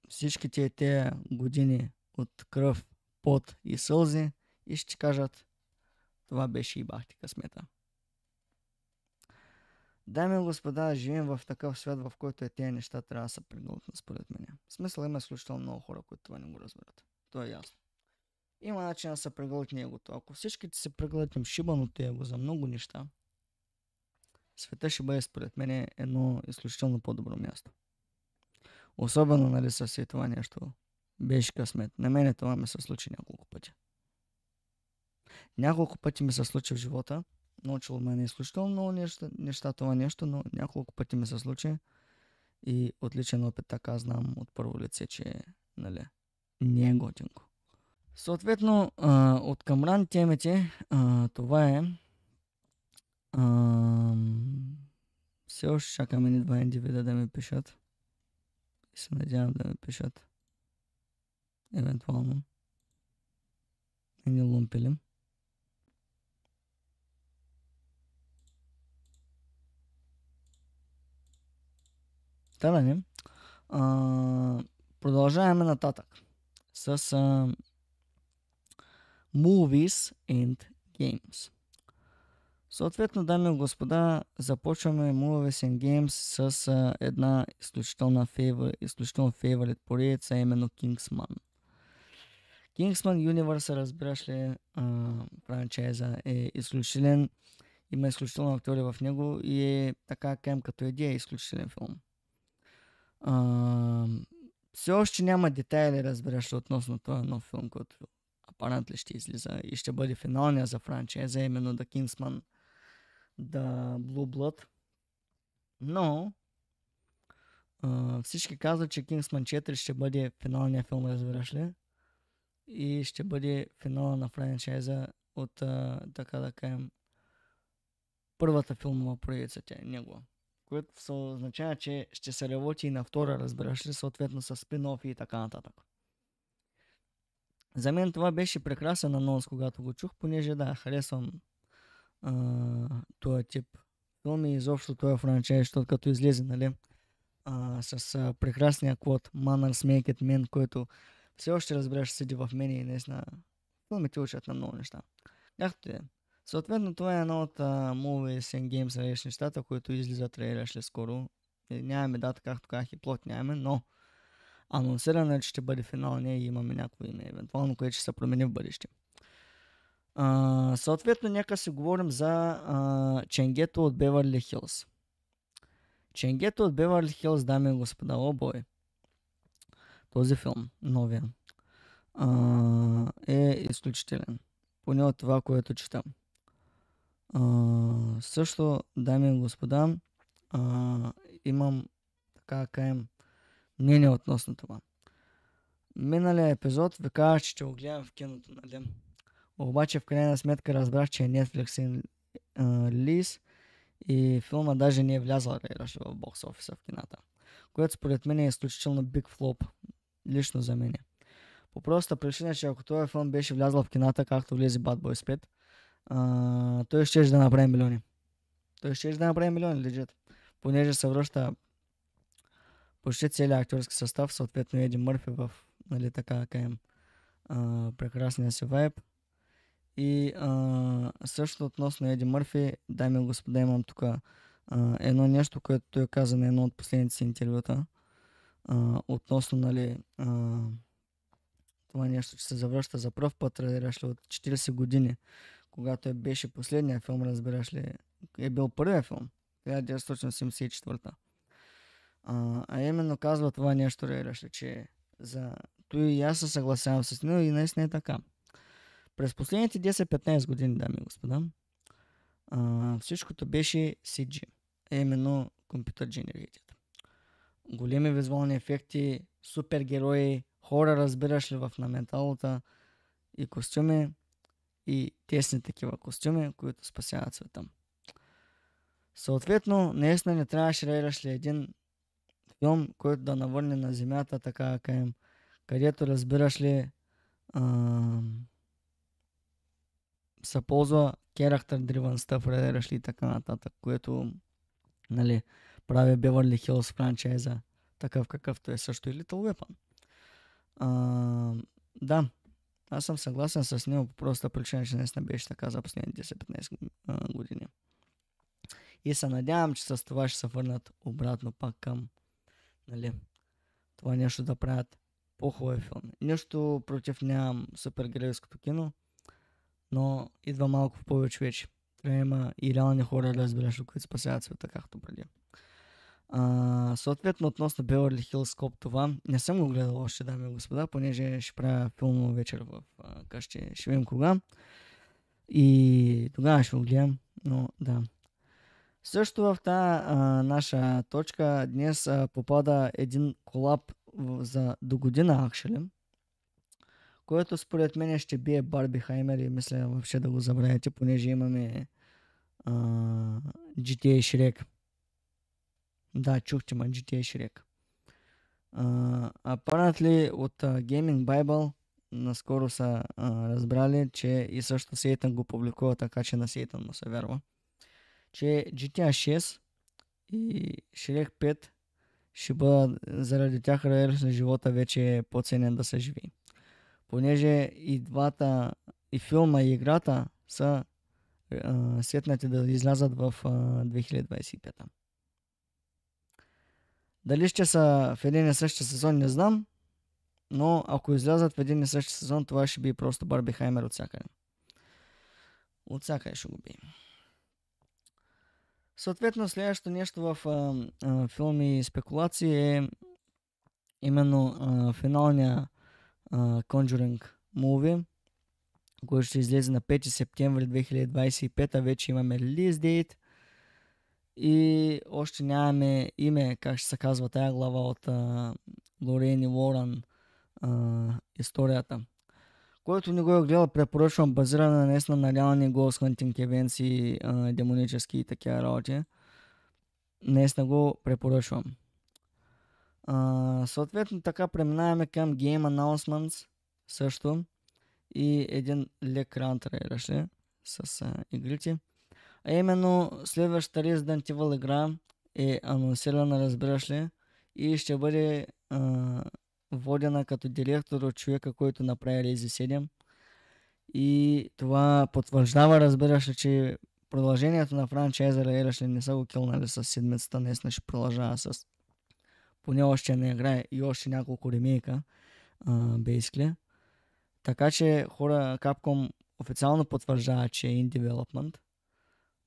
всичките тези години от кръв, пот и сълзи и ще кажат, това беше и бахти късмета. Дами и господа, живеем в такъв свят, в който тези неща трябва да се преглътнат според мен. В смисъл има изключително много хора, които това не го разберат. То е ясно. Има начин да се преглътне егото. Ако всичките се преглътнем шибаното его за много неща, света ще бъде според мен едно изключително по-добро място. Особено, нали, със и това нещо беше късмет. На мене това ми се случи няколко пъти. Няколко пъти ми се случи в живота. Научило мен изключително много неща това нещо, но няколко пъти ми се случи и от личен опит така знам от първо лице, че нали, не е готинко. Съответно, от към ран темите, това е все още чакаме ни 2 индивида да ми пишат и се надявам да ми пишат евентуално и ни лумпилим. Да, не. Продължаваме нататък с Movies and Games. Съответно, дами и господа, започваме Movies and Games с една изключително фейворит поредица, именно Kingsman. Kingsman Universe, разбираш ли, франчайза е изключителен, има изключително актьори в него и е така като идея изключителен филм. Все още няма детайли, разбираш ли, относно този нов филм, който апарент ли ще излиза и ще бъде финалния за франчайза, именно The Kingsman The Blue Blood. Но всички казват, че Kingsman 4 ще бъде финалния филм, разбираш ли, и ще бъде финала на франчайза от така да кажем първата филмова поредица, тя е негова. Което се означава, че ще се работи и на втора, разбираш ли, съответно с спин-офи и така нататък. За мен това беше прекрасен анонс, когато го чух, понеже да, харесвам този тип филми и изобщо този франчайз, защото като излезе, нали, с прекрасния квот Manners Make It Men, който все още разбираш седи в мен и наистина филмите учат на много неща. Както е. Съответно, това е едно от Movies and Games нещата, които излизат ли скоро. Нямаме дата, както казах и плот нямаме, но анонсирано е, че ще бъде финалния и имаме някакво име, евентуално, което ще се промени в бъдеще. Съответно, нека си говорим за Ченгето от Беверли Хилс. Ченгето от Беверли Хилс, дами и господа, о бой. Този филм, новия, е изключителен. Поне от това, което читам. Също, дами и господа, имам така кажем мнение относно това. Миналия епизод ви казах, че ще го гледам в киното, нали? Обаче в крайна сметка разбрах, че е Netflix релиз и филма даже не е влязъл в бокс офиса в кината. Което според мен е изключително big flop, лично за мен. По проста причина, че ако този филм беше влязъл в кината, както влезе Bad Boys 5, той ще да направи милиони. Легит. Понеже се връща почти целият актьорски състав, съответно Еди Мърфи в, нали, така кажем, прекрасния си вайб. И също относно Еди Мърфи, дами и господа, имам тук едно нещо, което той каза на едно от последните си интервюта. Относно, нали, това нещо, че се завръща за пръв път, разбираш ли, от 40 години, когато беше последния филм, разбираш ли, е бил първия филм, 1974. А именно казва това нещо, разбираш ли, че за той и аз се съгласявам с него и наистина е така. През последните 10-15 години, дами и господа, всичкото беше CG, именно Computer Generated. Големи визуални ефекти, супергерои, хора, разбираш ли, в на менталата и костюми, и тесни такива костюми, които спасяват света. Съответно, наистина не трябваше да разбираш ли един филм, който да навърне на земята, така да кажем, където разбираш ли се ползва character driven stuff, разбираш ли и така нататък, което нали, прави Beverly Hills франчайза такъв какъвто е също и Little Weapon. Да, аз съм съгласен с него по проста причина, че наистина беше така за последните 10-15 години. И се надявам, че с това ще се върнат обратно пак към нали, това нещо да правят по-хубави филми. Нищо против нямам супергеройското кино, но идва малко в повече вече. Трябва да има и реални хора, разбираш, които спасяват света, както преди. Съответно, относно Beverly Hills Cop това, не съм го гледал още, дами и господа, понеже ще правя филмова вечер в къщи, ще видим кога. И тогава ще го гледам, но да. Също в тази наша точка днес попада един колаб за до година, actually, което според мен ще бие Барби Хаймер и мисля въобще да го забравяте, понеже имаме GTA Shrek. Да, чухте ма GTA Shrek. Apparently от Gaming Bible наскоро са разбрали, че и също Сейтън го публикува, така че на Сейтън му се вярва, че GTA 6 и Shrek 5 ще бъдат заради тях реалност на живота вече е по-ценен да се живи. Понеже и двата, и филма и играта са сетнати да излязат в 2025. Дали ще са в един и същи сезон, не знам, но ако излязат в един и същи сезон, това ще би просто Барби Хаймер от всякъде. От всякъде ще го би. Съответно, следващото нещо в филми и спекулации е именно финалния Conjuring Movie, който ще излезе на 5 септември 2025, вече имаме релиз дейт и още нямаме име, как ще се казва тая глава от Лорейн и Лоран историята. Който не го е гледал, препоръчвам, базирана наистина на реални Ghost Hunting events и демонически и такива работи. Наистина го препоръчвам. Съответно така преминаваме към Game Announcements също и един лек рантер с игрите. А именно следващата Resident Evil игра е анонсирана, разбираш ли, и ще бъде водена като директор от човека, който направи Resi 7. И това потвърждава, разбираш ли, че продължението на франчайза, разбираш ли, не са го килнали с седмицата, наистина ще продължава с поне още не играе и още няколко ремейка, basically. Така че хора, Capcom официално потвърждава, че е in development.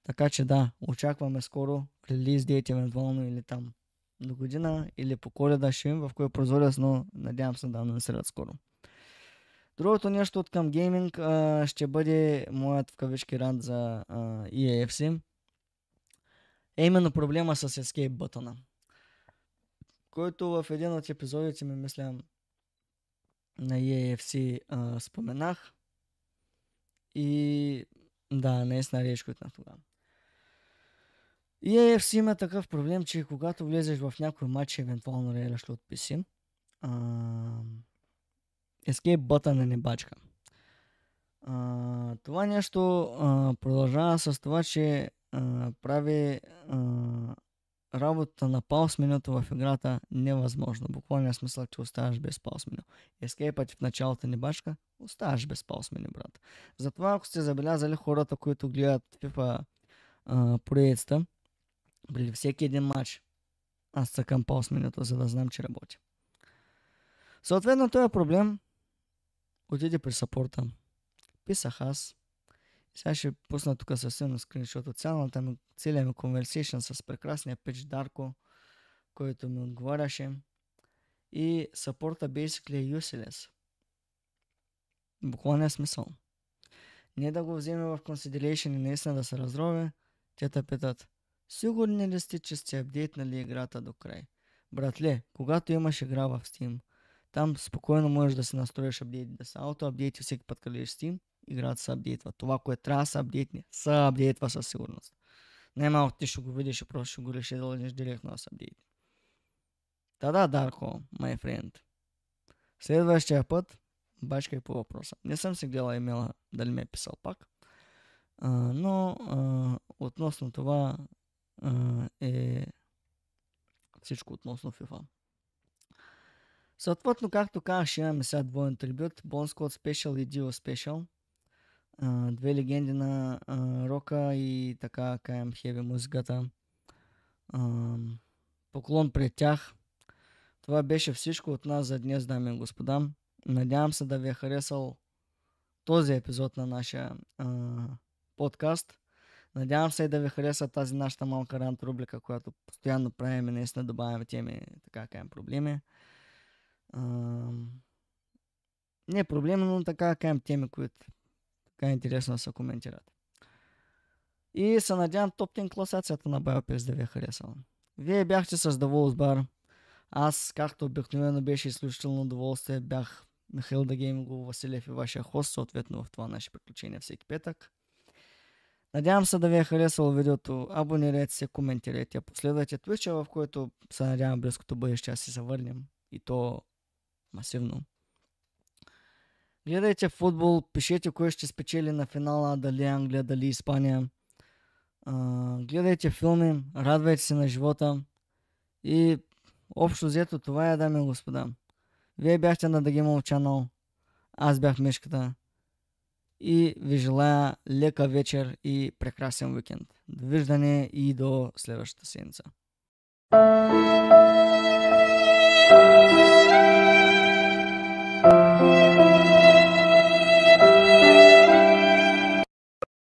Така че да, очакваме скоро релиз дейт евентуално или там до година или по Коледа ще им в кой прозорец, но надявам се да анонсират скоро. Другото нещо от към гейминг ще бъде моят в кавички рант за EAFC. Е именно проблема с Escape бутона, който в един от епизодите ми мисля на EAFC споменах. И да, наистина реч на тогава. EAFC има такъв проблем, че когато влезеш в някой матч, евентуално реалаш от PC, Escape button не бачка. Това нещо продължава с това, че прави работата на пауз менюто в играта невъзможно. Буквално смисъл, че оставаш без пауз меню. Escape-ът в началото не бачка, оставаш без пауз меню, брат. Затова, ако сте забелязали хората, които гледат FIFA проектата, при всеки един матч аз цъкам пауз менюто, за да знам, че работи. Съответно, този проблем отиде при сапорта. Писах аз. Сега ще пусна тук съвсем скриншот от целият ми конверсейшн с прекрасния пич Дарко, който ми отговаряше. И сапорта basically е useless. Буквално е смисъл. Не да го вземе в consideration и наистина да се разрове, те те питат: сигурни ли сте, че сте апдейтнали играта до край? Братле, когато имаш игра в Steam, там спокойно можеш да си настроиш апдейт, да се ауто-апдейти всеки път, къде Steam, играта се апдейтва. Това, което трябва да се апдейтне, се апдейтва със сигурност. Най-малко ти ще го видиш и просто ще го реши да лъжиш директно да се апдейти. Тада, Дарко, my friend. Следващия път бачкай по въпроса. Не съм си гледал имейла дали ме е писал пак, но относно това е всичко относно FIFA. Съответно, както казах, имаме сега двоен трибют, Bon Squad Special и Dio Special. Две легенди на рока и така каем хеви музиката. Поклон пред тях. Това беше всичко от нас за днес, дами и господа. Надявам се да ви е харесал този епизод на нашия подкаст. Надявам се и да ви хареса тази нашата малка рант рубрика, която постоянно правим и наистина добавяме теми, така каем проблеми. Не проблеми, но така каем теми, които така е интересно да се коментират. И се надявам топ 10 класацията на BioPS да ви е харесала. Вие бяхте с The Wolves Bar. Аз, както обикновено, беше изключително удоволствие. Бях Михаил The Gaming Василев и вашия хост, съответно в това наше приключение всеки петък. Надявам се да ви е харесало видеото. Абонирайте се, коментирайте, последвайте Twitch, в който се надявам близкото бъдеще да се завърнем. И то масивно. Гледайте футбол, пишете кой ще спечели на финала, дали Англия, дали Испания. Гледайте филми, радвайте се на живота. И общо взето това е, дами и господа. Вие бяхте на The Game Channel, аз бях Мишката. И ви желая лека вечер и прекрасен уикенд. Довиждане и до следващата седмица.